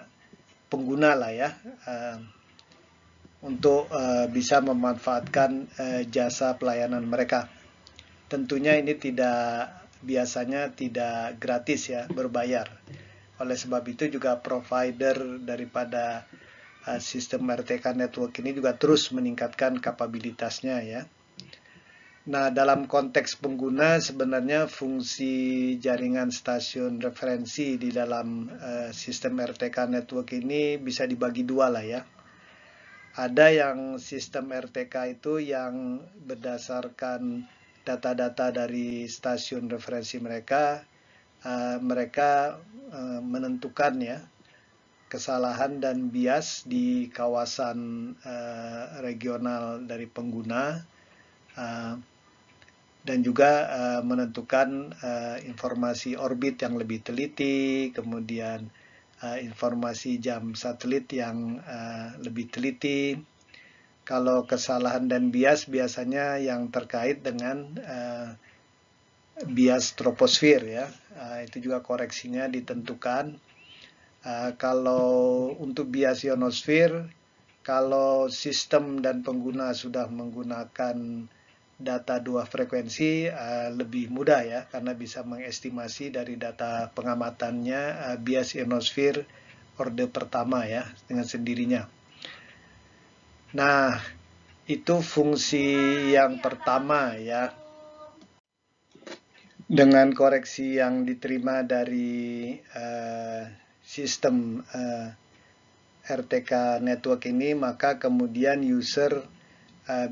pengguna lah ya, untuk bisa memanfaatkan jasa pelayanan mereka. Tentunya ini biasanya tidak gratis ya, berbayar. Oleh sebab itu juga provider daripada sistem RTK network ini juga terus meningkatkan kapabilitasnya ya. Nah, dalam konteks pengguna sebenarnya fungsi jaringan stasiun referensi di dalam sistem RTK network ini bisa dibagi dua lah ya. Ada yang sistem RTK itu yang berdasarkan data-data dari stasiun referensi mereka, mereka menentukan ya kesalahan dan bias di kawasan regional dari pengguna, dan juga menentukan informasi orbit yang lebih teliti, kemudian informasi jam satelit yang lebih teliti. Kalau kesalahan dan bias biasanya yang terkait dengan bias troposfer ya, itu juga koreksinya ditentukan. Kalau untuk bias ionosfer, kalau sistem dan pengguna sudah menggunakan data dua frekuensi, lebih mudah ya, karena bisa mengestimasi dari data pengamatannya bias ionosfer orde pertama ya, dengan sendirinya. Nah, itu fungsi yang pertama ya. Dengan koreksi yang diterima dari sistem RTK network ini, maka kemudian user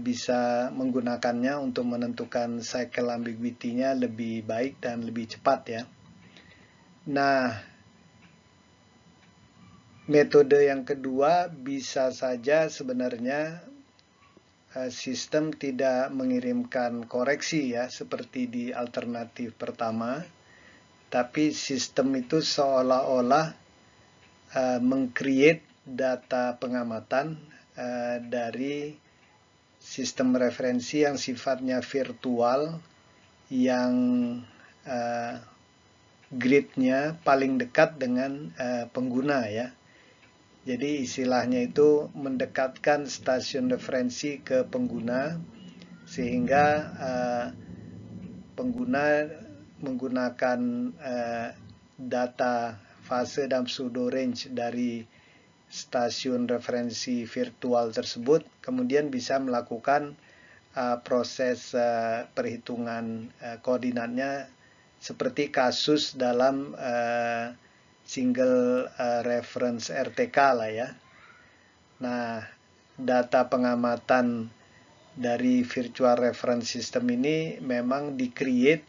bisa menggunakannya untuk menentukan cycle ambiguity-nya lebih baik dan lebih cepat ya. Nah, metode yang kedua bisa saja sebenarnya sistem tidak mengirimkan koreksi ya, seperti di alternatif pertama, tapi sistem itu seolah-olah meng-create data pengamatan dari sistem referensi yang sifatnya virtual, yang gridnya paling dekat dengan pengguna ya. Jadi istilahnya itu mendekatkan stasiun referensi ke pengguna, sehingga pengguna menggunakan data fase dan pseudo range dari stasiun referensi virtual tersebut, kemudian bisa melakukan proses perhitungan koordinatnya seperti kasus dalam single reference RTK lah ya. Nah, data pengamatan dari virtual reference system ini memang di-create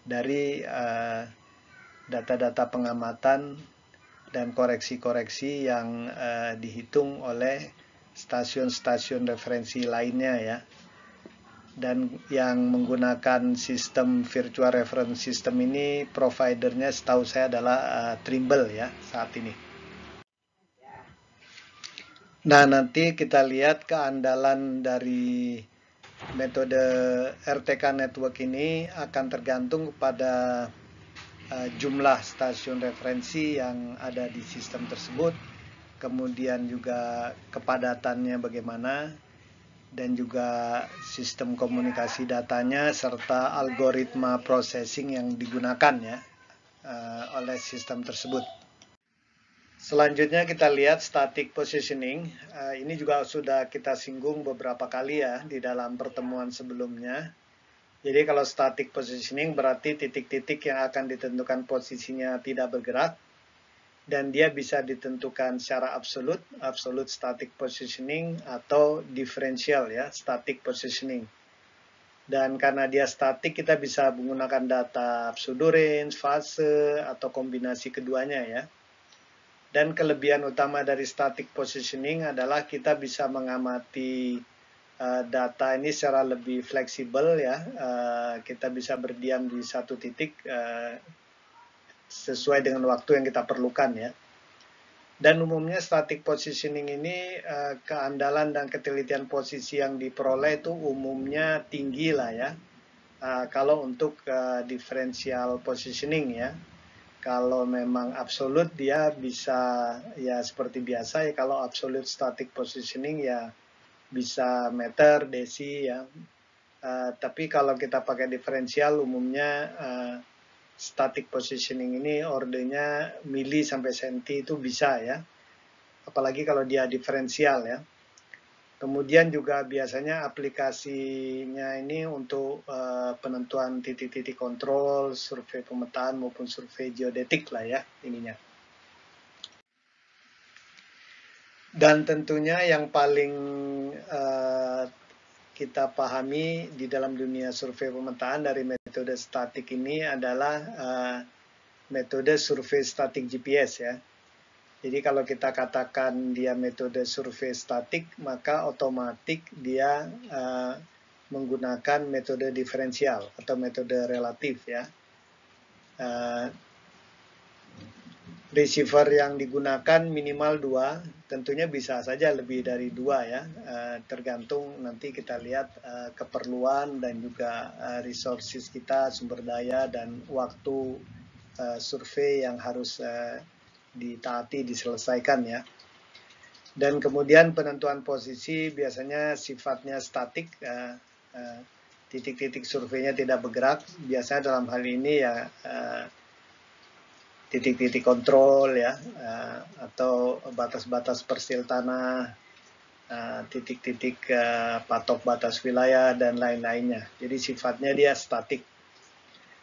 dari data-data pengamatan dan koreksi-koreksi yang dihitung oleh stasiun-stasiun referensi lainnya ya. Dan yang menggunakan sistem virtual reference system ini, providernya setahu saya adalah Trimble ya saat ini. Nah, nanti kita lihat keandalan dari metode RTK network ini akan tergantung pada jumlah stasiun referensi yang ada di sistem tersebut, kemudian juga kepadatannya bagaimana, dan juga sistem komunikasi datanya, serta algoritma processing yang digunakan ya oleh sistem tersebut. Selanjutnya kita lihat static positioning. Ini juga sudah kita singgung beberapa kali ya di dalam pertemuan sebelumnya. Jadi kalau static positioning berarti titik-titik yang akan ditentukan posisinya tidak bergerak, dan dia bisa ditentukan secara absolute static positioning, atau differential ya, static positioning. Dan karena dia static, kita bisa menggunakan data pseudo range, fase, atau kombinasi keduanya ya. Dan kelebihan utama dari static positioning adalah kita bisa mengamati data ini secara lebih fleksibel ya. Kita bisa berdiam di satu titik sesuai dengan waktu yang kita perlukan ya. Dan umumnya static positioning ini keandalan dan ketelitian posisi yang diperoleh itu umumnya tinggi lah ya. Kalau untuk differential positioning ya, kalau memang absolute dia bisa ya seperti biasa ya. Kalau absolute static positioning ya bisa meter, desi ya. Tapi kalau kita pakai diferensial, umumnya static positioning ini ordenya mili sampai senti itu bisa ya, apalagi kalau dia diferensial ya. Kemudian juga biasanya aplikasinya ini untuk penentuan titik-titik kontrol, survei pemetaan maupun survei geodetik lah ya ininya. Dan tentunya yang paling kita pahami di dalam dunia survei pemetaan dari metode metode statik ini adalah metode survei statik GPS ya. Jadi kalau kita katakan dia metode survei statik, maka otomatis dia menggunakan metode diferensial atau metode relatif ya. Receiver yang digunakan minimal 2, tentunya bisa saja lebih dari 2 ya, tergantung nanti kita lihat keperluan dan juga resources kita, sumber daya dan waktu survei yang harus ditaati, diselesaikan ya. Dan kemudian penentuan posisi biasanya sifatnya statik, titik-titik surveinya tidak bergerak, biasanya dalam hal ini ya titik-titik kontrol ya, atau batas-batas persil tanah, titik-titik patok batas wilayah dan lain-lainnya. Jadi sifatnya dia statik.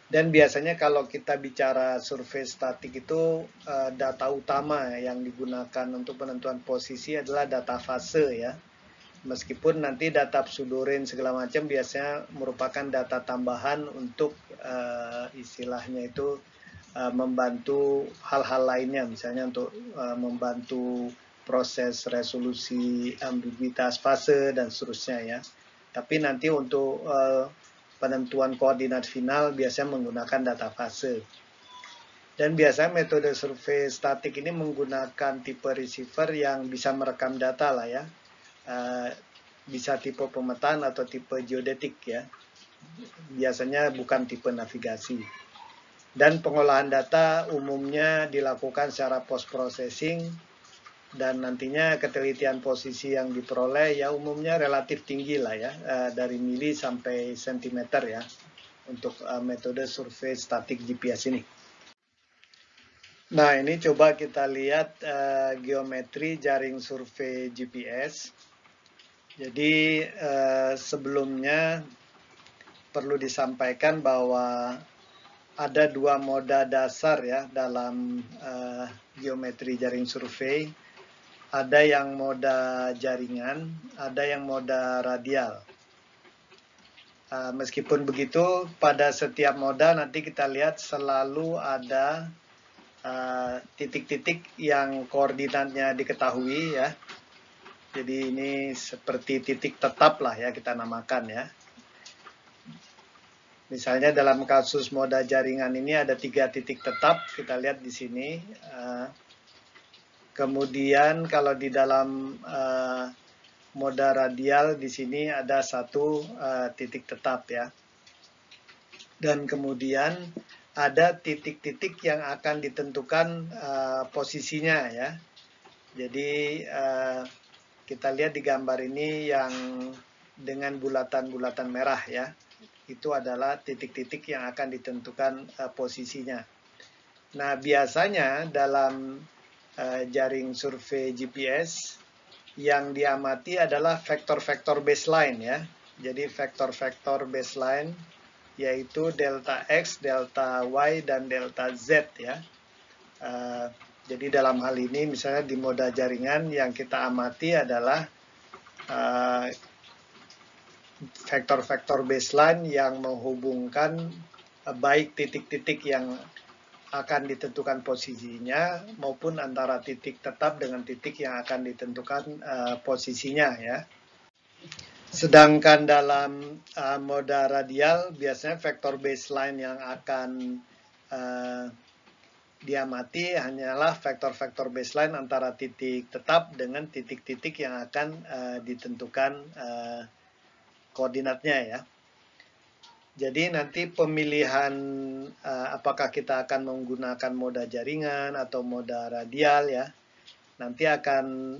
Dan biasanya kalau kita bicara survei statik itu data utama yang digunakan untuk penentuan posisi adalah data fase ya. Meskipun nanti data pseudorange segala macam biasanya merupakan data tambahan untuk istilahnya itu membantu hal-hal lainnya, misalnya untuk membantu proses resolusi ambiguitas fase dan seterusnya ya. Tapi nanti untuk penentuan koordinat final biasanya menggunakan data fase. Dan biasanya metode survei statik ini menggunakan tipe receiver yang bisa merekam data lah ya. Bisa tipe pemetaan atau tipe geodetik ya. Biasanya bukan tipe navigasi. Dan pengolahan data umumnya dilakukan secara post-processing dan nantinya ketelitian posisi yang diperoleh ya umumnya relatif tinggi lah ya, dari mili sampai sentimeter ya untuk metode survei statik GPS ini. Nah ini coba kita lihat geometri jaring survei GPS. Jadi sebelumnya perlu disampaikan bahwa ada 2 moda dasar ya dalam geometri jaring survei. Ada yang moda jaringan, ada yang moda radial. Meskipun begitu, pada setiap moda nanti kita lihat selalu ada titik-titik yang koordinatnya diketahui ya. Jadi ini seperti titik tetap lah ya kita namakan ya. Misalnya dalam kasus moda jaringan ini ada 3 titik tetap, kita lihat di sini. Kemudian kalau di dalam moda radial di sini ada 1 titik tetap ya. Dan kemudian ada titik-titik yang akan ditentukan posisinya ya. Jadi kita lihat di gambar ini yang dengan bulatan-bulatan merah ya. Itu adalah titik-titik yang akan ditentukan posisinya. Nah, biasanya dalam jaring survei GPS yang diamati adalah vektor-vektor baseline ya. Jadi vektor-vektor baseline yaitu delta X, delta Y, dan delta Z ya. Jadi dalam hal ini misalnya di moda jaringan yang kita amati adalah vektor-vektor baseline yang menghubungkan baik titik-titik yang akan ditentukan posisinya maupun antara titik tetap dengan titik yang akan ditentukan posisinya ya. Sedangkan dalam moda radial biasanya vektor baseline yang akan diamati hanyalah vektor-vektor baseline antara titik tetap dengan titik-titik yang akan ditentukan koordinatnya ya. Jadi nanti pemilihan apakah kita akan menggunakan moda jaringan atau moda radial ya, nanti akan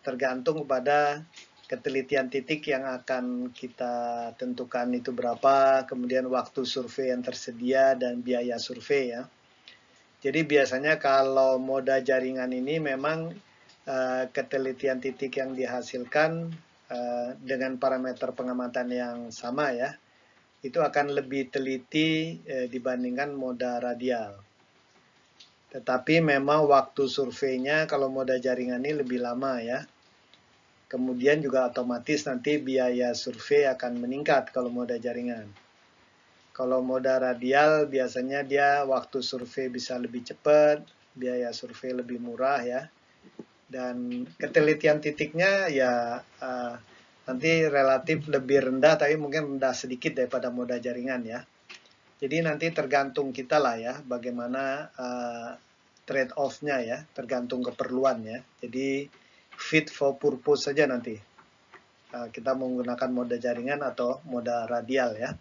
tergantung kepada ketelitian titik yang akan kita tentukan itu berapa, kemudian waktu survei yang tersedia dan biaya survei ya. Jadi biasanya kalau moda jaringan ini memang ketelitian titik yang dihasilkan dengan parameter pengamatan yang sama ya, itu akan lebih teliti dibandingkan moda radial. Tetapi memang waktu surveinya kalau moda jaringan ini lebih lama ya. Kemudian juga otomatis nanti biaya survei akan meningkat kalau moda jaringan. Kalau moda radial biasanya dia waktu survei bisa lebih cepat, biaya survei lebih murah ya. Dan ketelitian titiknya ya nanti relatif lebih rendah, tapi mungkin rendah sedikit daripada moda jaringan ya. Jadi nanti tergantung kita lah ya, bagaimana trade off-nya ya, tergantung keperluannya. Jadi fit for purpose saja nanti. Kita menggunakan moda jaringan atau moda radial ya.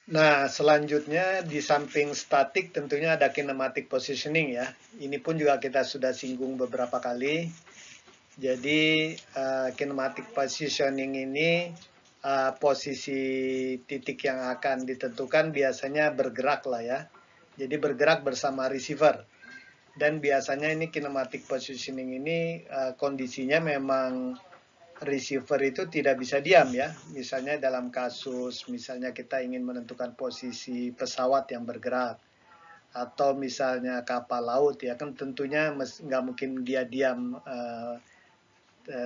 Nah, selanjutnya di samping statik tentunya ada kinematic positioning ya. Ini pun juga kita sudah singgung beberapa kali. Jadi kinematic positioning ini posisi titik yang akan ditentukan biasanya bergerak lah ya. Jadi bergerak bersama receiver. Dan biasanya ini kinematic positioning ini kondisinya memang receiver itu tidak bisa diam ya. Misalnya dalam kasus misalnya kita ingin menentukan posisi pesawat yang bergerak, atau misalnya kapal laut ya, kan tentunya nggak mungkin dia diam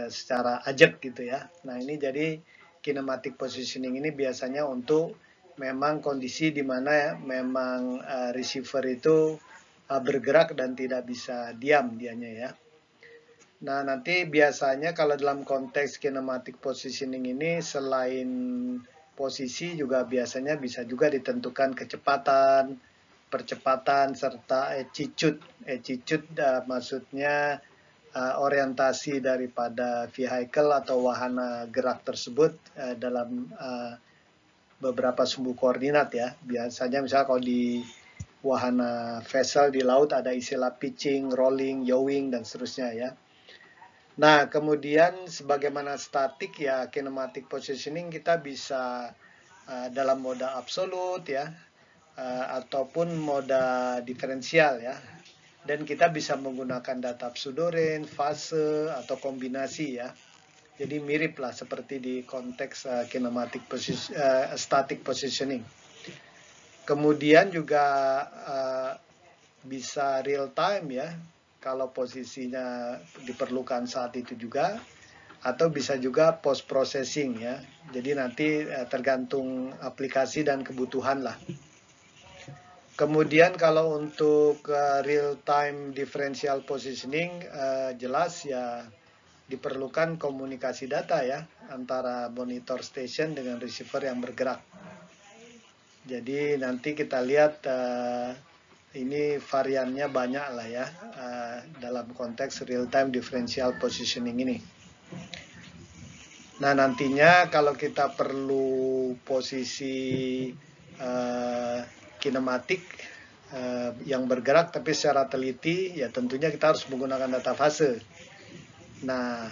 secara ajak gitu ya. Nah ini jadi kinematic positioning ini biasanya untuk memang kondisi di mana memang receiver itu bergerak dan tidak bisa diam dianya ya. Nah nanti biasanya kalau dalam konteks kinematic positioning ini selain posisi juga biasanya bisa juga ditentukan kecepatan, percepatan serta attitude. Attitude maksudnya orientasi daripada vehicle atau wahana gerak tersebut dalam beberapa sumbu koordinat ya. Biasanya misalnya kalau di wahana vessel di laut ada istilah pitching, rolling, yawing, dan seterusnya ya. Nah, kemudian sebagaimana statik ya, kinematic positioning kita bisa dalam moda absolut ya, ataupun moda diferensial ya. Dan kita bisa menggunakan data pseudorange, fase, atau kombinasi ya. Jadi mirip lah seperti di konteks static positioning. Kemudian juga bisa real time ya, kalau posisinya diperlukan saat itu juga, atau bisa juga post processing ya. Jadi nanti tergantung aplikasi dan kebutuhan lah. Kemudian kalau untuk real time differential positioning jelas ya diperlukan komunikasi data ya antara monitor station dengan receiver yang bergerak. Jadi nanti kita lihat ini variannya banyak lah ya dalam konteks real time differential positioning ini. Nah nantinya kalau kita perlu posisi kinematik yang bergerak tapi secara teliti ya tentunya kita harus menggunakan data fase. Nah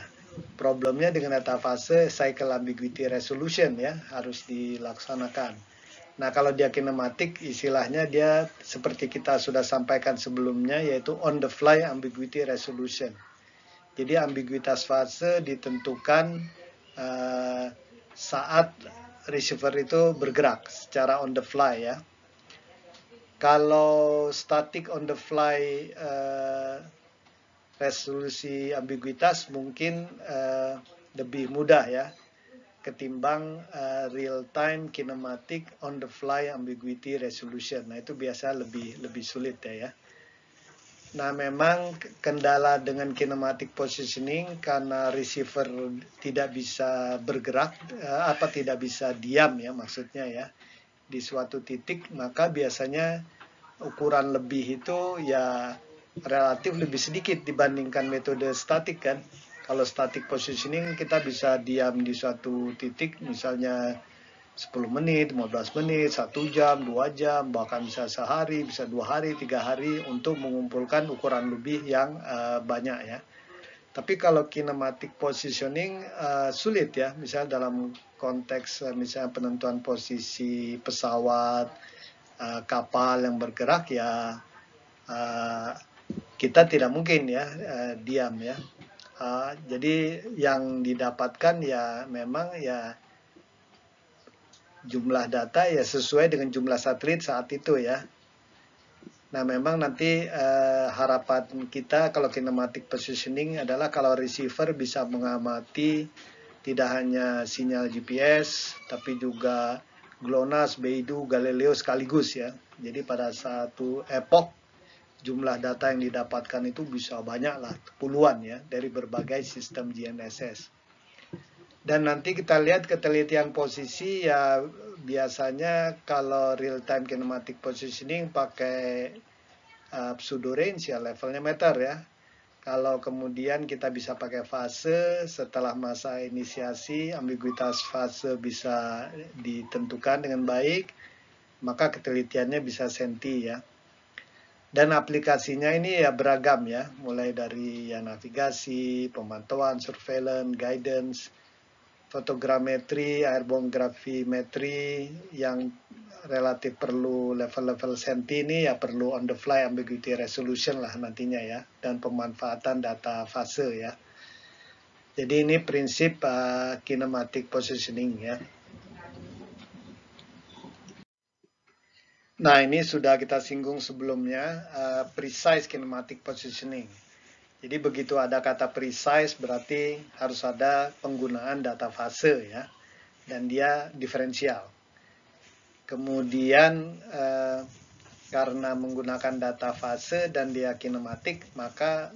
problemnya dengan data fase cycle ambiguity resolution ya harus dilaksanakan. Nah kalau dia kinematik istilahnya dia seperti kita sudah sampaikan sebelumnya yaitu on the fly ambiguity resolution. Jadi ambiguitas fase ditentukan saat receiver itu bergerak secara on the fly ya. Kalau static on the fly resolusi ambiguitas mungkin lebih mudah ya ketimbang real time kinematic on the fly ambiguity resolution. Nah itu biasa lebih sulit ya. Nah memang kendala dengan kinematic positioning karena receiver tidak bisa bergerak tidak bisa diam ya maksudnya ya di suatu titik, maka biasanya ukuran lebih itu ya relatif lebih sedikit dibandingkan metode statik kan. Kalau static positioning kita bisa diam di suatu titik misalnya 10 menit, 15 menit, 1 jam, 2 jam, bahkan bisa sehari, bisa 2 hari, 3 hari untuk mengumpulkan ukuran lebih yang banyak ya. Tapi kalau kinematic positioning sulit ya, misalnya dalam konteks misalnya penentuan posisi pesawat, kapal yang bergerak ya kita tidak mungkin ya diam ya. Jadi yang didapatkan ya memang ya jumlah data ya sesuai dengan jumlah satelit saat itu ya. Nah memang nanti harapan kita kalau kinematic positioning adalah kalau receiver bisa mengamati tidak hanya sinyal GPS tapi juga GLONASS, Beidou, Galileo sekaligus ya. Jadi pada satu epoch jumlah data yang didapatkan itu bisa banyak lah, puluhan ya, dari berbagai sistem GNSS. Dan nanti kita lihat ketelitian posisi ya, biasanya kalau real time kinematic positioning pakai pseudo range ya, levelnya meter ya. Kalau kemudian kita bisa pakai fase, setelah masa inisiasi, ambiguitas fase bisa ditentukan dengan baik, maka ketelitiannya bisa senti ya. Dan aplikasinya ini ya beragam ya, mulai dari ya navigasi, pemantauan, surveillance, guidance, fotogrametri, airborne gravimetri yang relatif perlu level-level senti ini ya perlu on the fly ambiguity resolution lah nantinya ya, dan pemanfaatan data fase ya. Jadi ini prinsip kinematic positioning ya. Nah ini sudah kita singgung sebelumnya, precise kinematic positioning. Jadi begitu ada kata precise berarti harus ada penggunaan data fase ya, dan dia diferensial. Kemudian karena menggunakan data fase dan dia kinematik, maka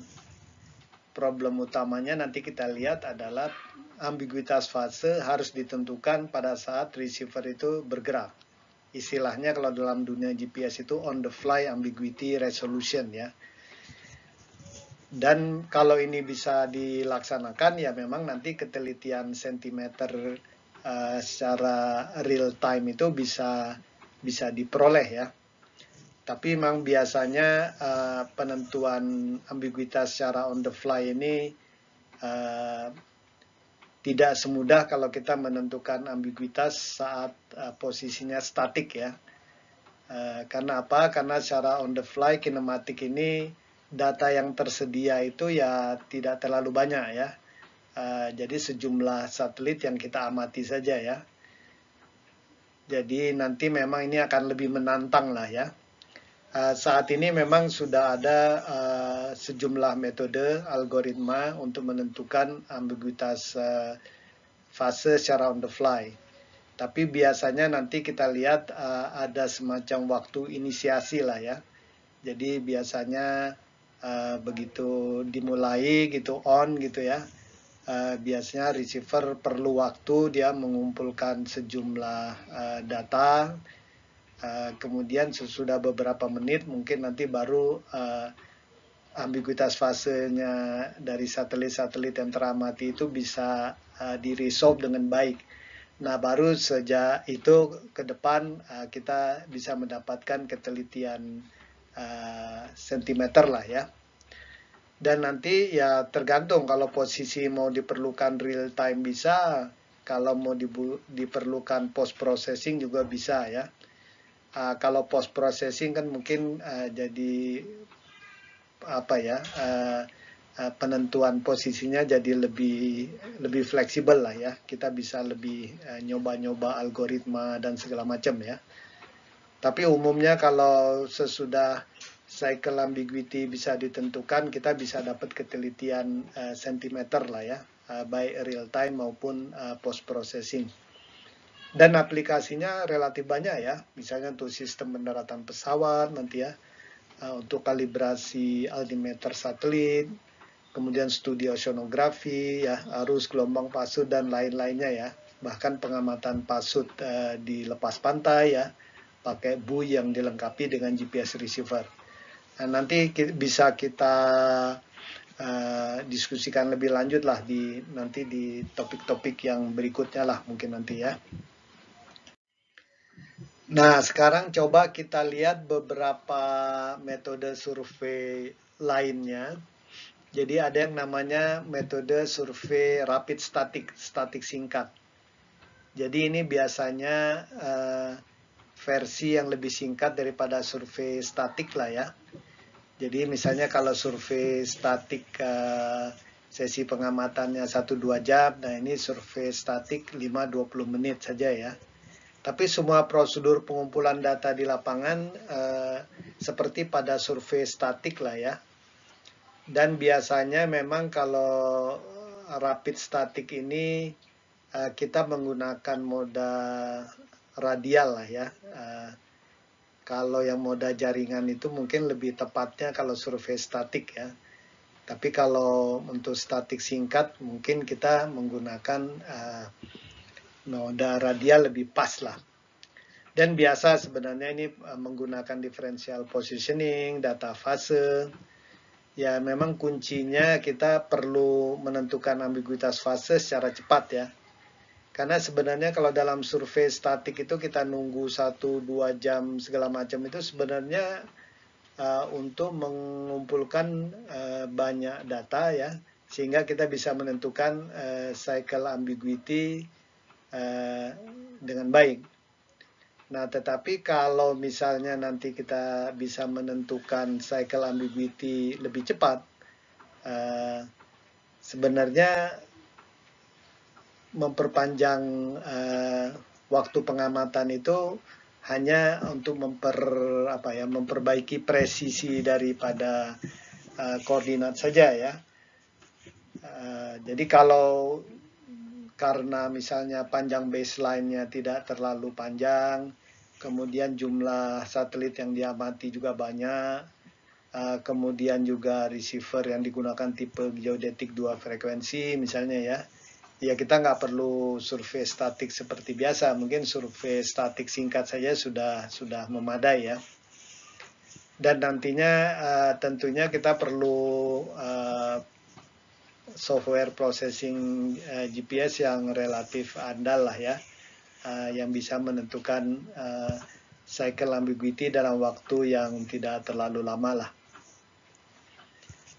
problem utamanya nanti kita lihat adalah ambiguitas fase harus ditentukan pada saat receiver itu bergerak. Istilahnya kalau dalam dunia GPS itu on the fly ambiguity resolution ya. Dan kalau ini bisa dilaksanakan ya memang nanti ketelitian sentimeter secara real time itu bisa diperoleh ya. Tapi memang biasanya penentuan ambiguitas secara on the fly ini tidak semudah kalau kita menentukan ambiguitas saat posisinya statik ya. Karena apa? Karena secara on the fly kinematik ini data yang tersedia itu ya tidak terlalu banyak ya. Jadi sejumlah satelit yang kita amati saja ya. Jadi nanti memang ini akan lebih menantang lah ya. Saat ini memang sudah ada sejumlah metode algoritma untuk menentukan ambiguitas fase secara on the fly. Tapi biasanya nanti kita lihat ada semacam waktu inisiasi lah ya. Jadi biasanya begitu dimulai gitu on gitu ya, biasanya receiver perlu waktu dia mengumpulkan sejumlah data. Kemudian sesudah beberapa menit mungkin nanti baru ambiguitas fasenya dari satelit-satelit yang teramati itu bisa di-resolve dengan baik. Nah baru sejak itu ke depan kita bisa mendapatkan ketelitian sentimeter lah ya. Dan nanti ya tergantung, kalau posisi mau diperlukan real time bisa, kalau mau diperlukan post processing juga bisa ya. Kalau post processing kan mungkin jadi apa ya, penentuan posisinya jadi lebih fleksibel lah ya. Kita bisa lebih nyoba-nyoba algoritma dan segala macam ya. Tapi umumnya kalau sesudah cycle ambiguity bisa ditentukan, kita bisa dapat ketelitian sentimeter lah ya, baik real time maupun post processing. Dan aplikasinya relatif banyak ya, misalnya untuk sistem pendaratan pesawat nanti ya, untuk kalibrasi altimeter satelit, kemudian studi oceanografi ya, arus, gelombang pasut dan lain-lainnya ya, bahkan pengamatan pasut di lepas pantai ya, pakai buoy yang dilengkapi dengan GPS receiver. Nah, nanti bisa kita diskusikan lebih lanjut lah nanti di topik-topik yang berikutnya lah mungkin nanti ya. Nah, sekarang coba kita lihat beberapa metode survei lainnya. Jadi ada yang namanya metode survei rapid statik singkat. Jadi ini biasanya versi yang lebih singkat daripada survei statik lah ya. Jadi misalnya kalau survei statik sesi pengamatannya 1-2 jam, nah ini survei statik 5-20 menit saja ya. Tapi semua prosedur pengumpulan data di lapangan seperti pada survei statik lah ya. Dan biasanya memang kalau rapid statik ini kita menggunakan moda radial lah ya. Kalau yang moda jaringan itu mungkin lebih tepatnya kalau survei statik ya. Tapi kalau untuk statik singkat mungkin kita menggunakan moda radial lebih pas lah. Dan biasa sebenarnya ini menggunakan differential positioning, data fase. Ya memang kuncinya kita perlu menentukan ambiguitas fase secara cepat ya. Karena sebenarnya kalau dalam survei statik itu kita nunggu 1-2 jam segala macam itu sebenarnya untuk mengumpulkan banyak data ya, sehingga kita bisa menentukan cycle ambiguity dengan baik. Nah, tetapi kalau misalnya nanti kita bisa menentukan cycle ambiguity lebih cepat, sebenarnya memperpanjang waktu pengamatan itu hanya untuk memperbaiki presisi daripada koordinat saja ya. Jadi kalau karena misalnya panjang baseline-nya tidak terlalu panjang, kemudian jumlah satelit yang diamati juga banyak, kemudian juga receiver yang digunakan tipe geodetik 2 frekuensi misalnya ya. Ya kita nggak perlu survei statik seperti biasa, mungkin survei statik singkat saja sudah memadai ya. Dan nantinya tentunya kita perlu software processing GPS yang relatif andal lah ya, yang bisa menentukan cycle ambiguity dalam waktu yang tidak terlalu lama lah.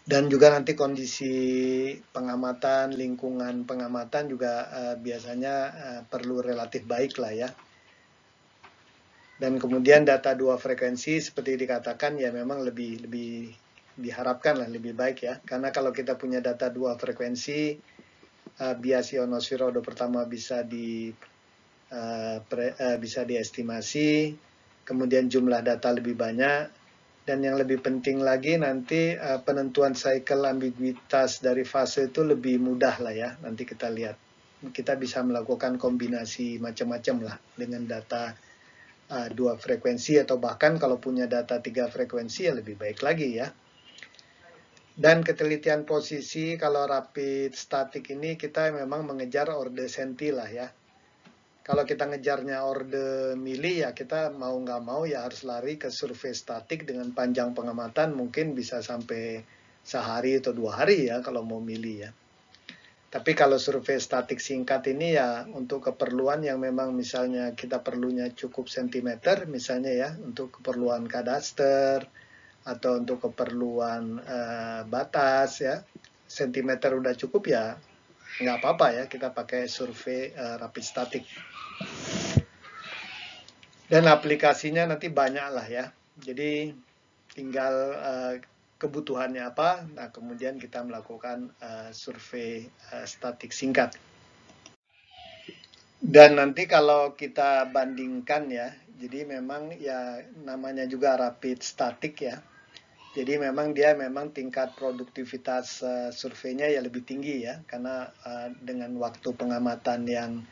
Dan juga nanti kondisi pengamatan, lingkungan pengamatan juga biasanya perlu relatif baik lah ya. Dan kemudian data 2 frekuensi seperti dikatakan ya memang lebih diharapkan lah lebih baik ya. Karena kalau kita punya data 2 frekuensi, bias ionosfer order pertama bisa diestimasi, kemudian jumlah data lebih banyak. Dan yang lebih penting lagi nanti penentuan cycle ambiguitas dari fase itu lebih mudah lah ya. Nanti kita lihat. Kita bisa melakukan kombinasi macam-macam lah dengan data 2 frekuensi atau bahkan kalau punya data 3 frekuensi ya lebih baik lagi ya. Dan ketelitian posisi kalau rapid statik ini kita memang mengejar orde senti lah ya. Kalau kita ngejarnya orde mili ya kita mau nggak mau ya harus lari ke survei statik dengan panjang pengamatan mungkin bisa sampai sehari atau 2 hari ya kalau mau mili ya. Tapi kalau survei statik singkat ini ya untuk keperluan yang memang misalnya kita perlunya cukup sentimeter misalnya ya untuk keperluan kadaster atau untuk keperluan batas ya sentimeter udah cukup ya nggak apa-apa ya kita pakai survei rapid statik. Dan aplikasinya nanti banyak lah ya. Jadi tinggal kebutuhannya apa, nah kemudian kita melakukan survei statik singkat. Dan nanti kalau kita bandingkan ya, jadi memang ya namanya juga rapid statik ya. Jadi memang dia memang tingkat produktivitas surveinya ya lebih tinggi ya, karena dengan waktu pengamatan yang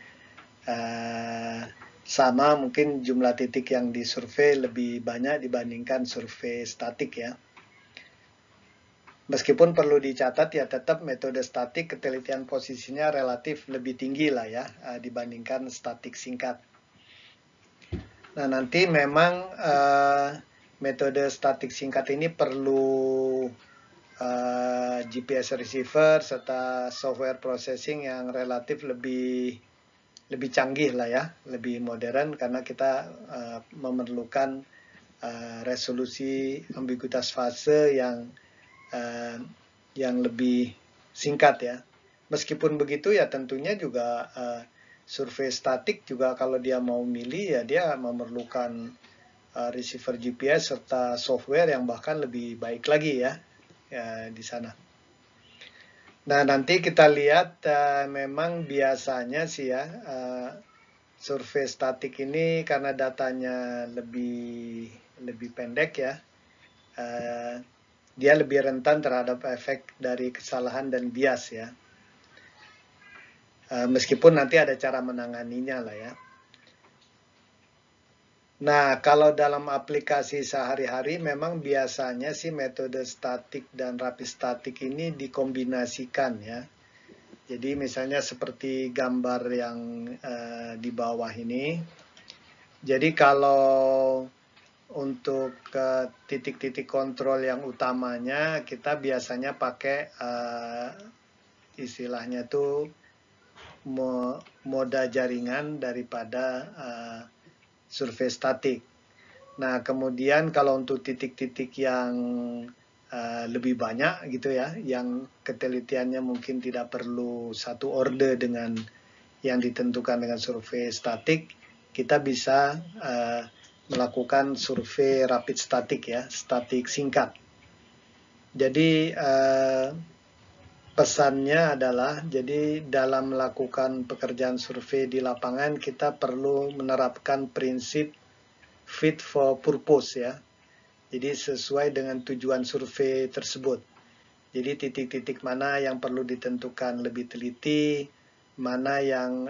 sama mungkin jumlah titik yang disurvei lebih banyak dibandingkan survei statik ya. Meskipun perlu dicatat ya tetap metode statik ketelitian posisinya relatif lebih tinggi lah ya dibandingkan statik singkat. Nah nanti memang metode statik singkat ini perlu GPS receiver serta software processing yang relatif lebih canggih lah ya, lebih modern karena kita memerlukan resolusi ambiguitas fase yang lebih singkat ya. Meskipun begitu ya tentunya juga survei statik juga kalau dia mau milih ya dia memerlukan receiver GPS serta software yang bahkan lebih baik lagi ya di sana. Nah nanti kita lihat memang biasanya sih ya survei statik ini karena datanya lebih pendek ya, dia lebih rentan terhadap efek dari kesalahan dan bias ya. Meskipun nanti ada cara menanganinya lah ya. Nah, kalau dalam aplikasi sehari-hari memang biasanya sih metode statik dan rapid statik ini dikombinasikan ya. Jadi misalnya seperti gambar yang di bawah ini. Jadi kalau untuk titik-titik kontrol yang utamanya kita biasanya pakai istilahnya tuh moda jaringan daripada survei statik. Nah, kemudian kalau untuk titik-titik yang lebih banyak gitu ya, yang ketelitiannya mungkin tidak perlu satu orde dengan yang ditentukan dengan survei statik, kita bisa melakukan survei rapid statik ya, statik singkat. Jadi pesannya adalah, jadi dalam melakukan pekerjaan survei di lapangan kita perlu menerapkan prinsip fit for purpose ya. Jadi sesuai dengan tujuan survei tersebut. Jadi titik-titik mana yang perlu ditentukan lebih teliti, mana yang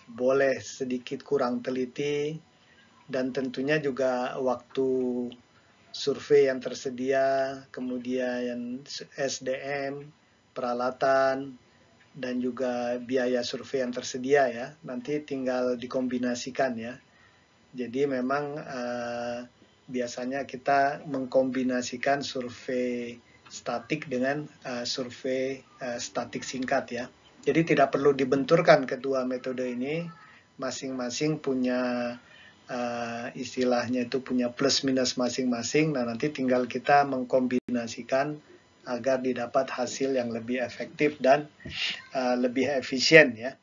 boleh sedikit kurang teliti, dan tentunya juga waktu survei yang tersedia, kemudian SDM, peralatan, dan juga biaya survei yang tersedia ya. Nanti tinggal dikombinasikan ya. Jadi memang biasanya kita mengkombinasikan survei statik dengan survei statik singkat ya. Jadi tidak perlu dibenturkan kedua metode ini, masing-masing punya istilahnya itu punya plus minus masing-masing. Nah nanti tinggal kita mengkombinasikan agar didapat hasil yang lebih efektif dan lebih efisien ya.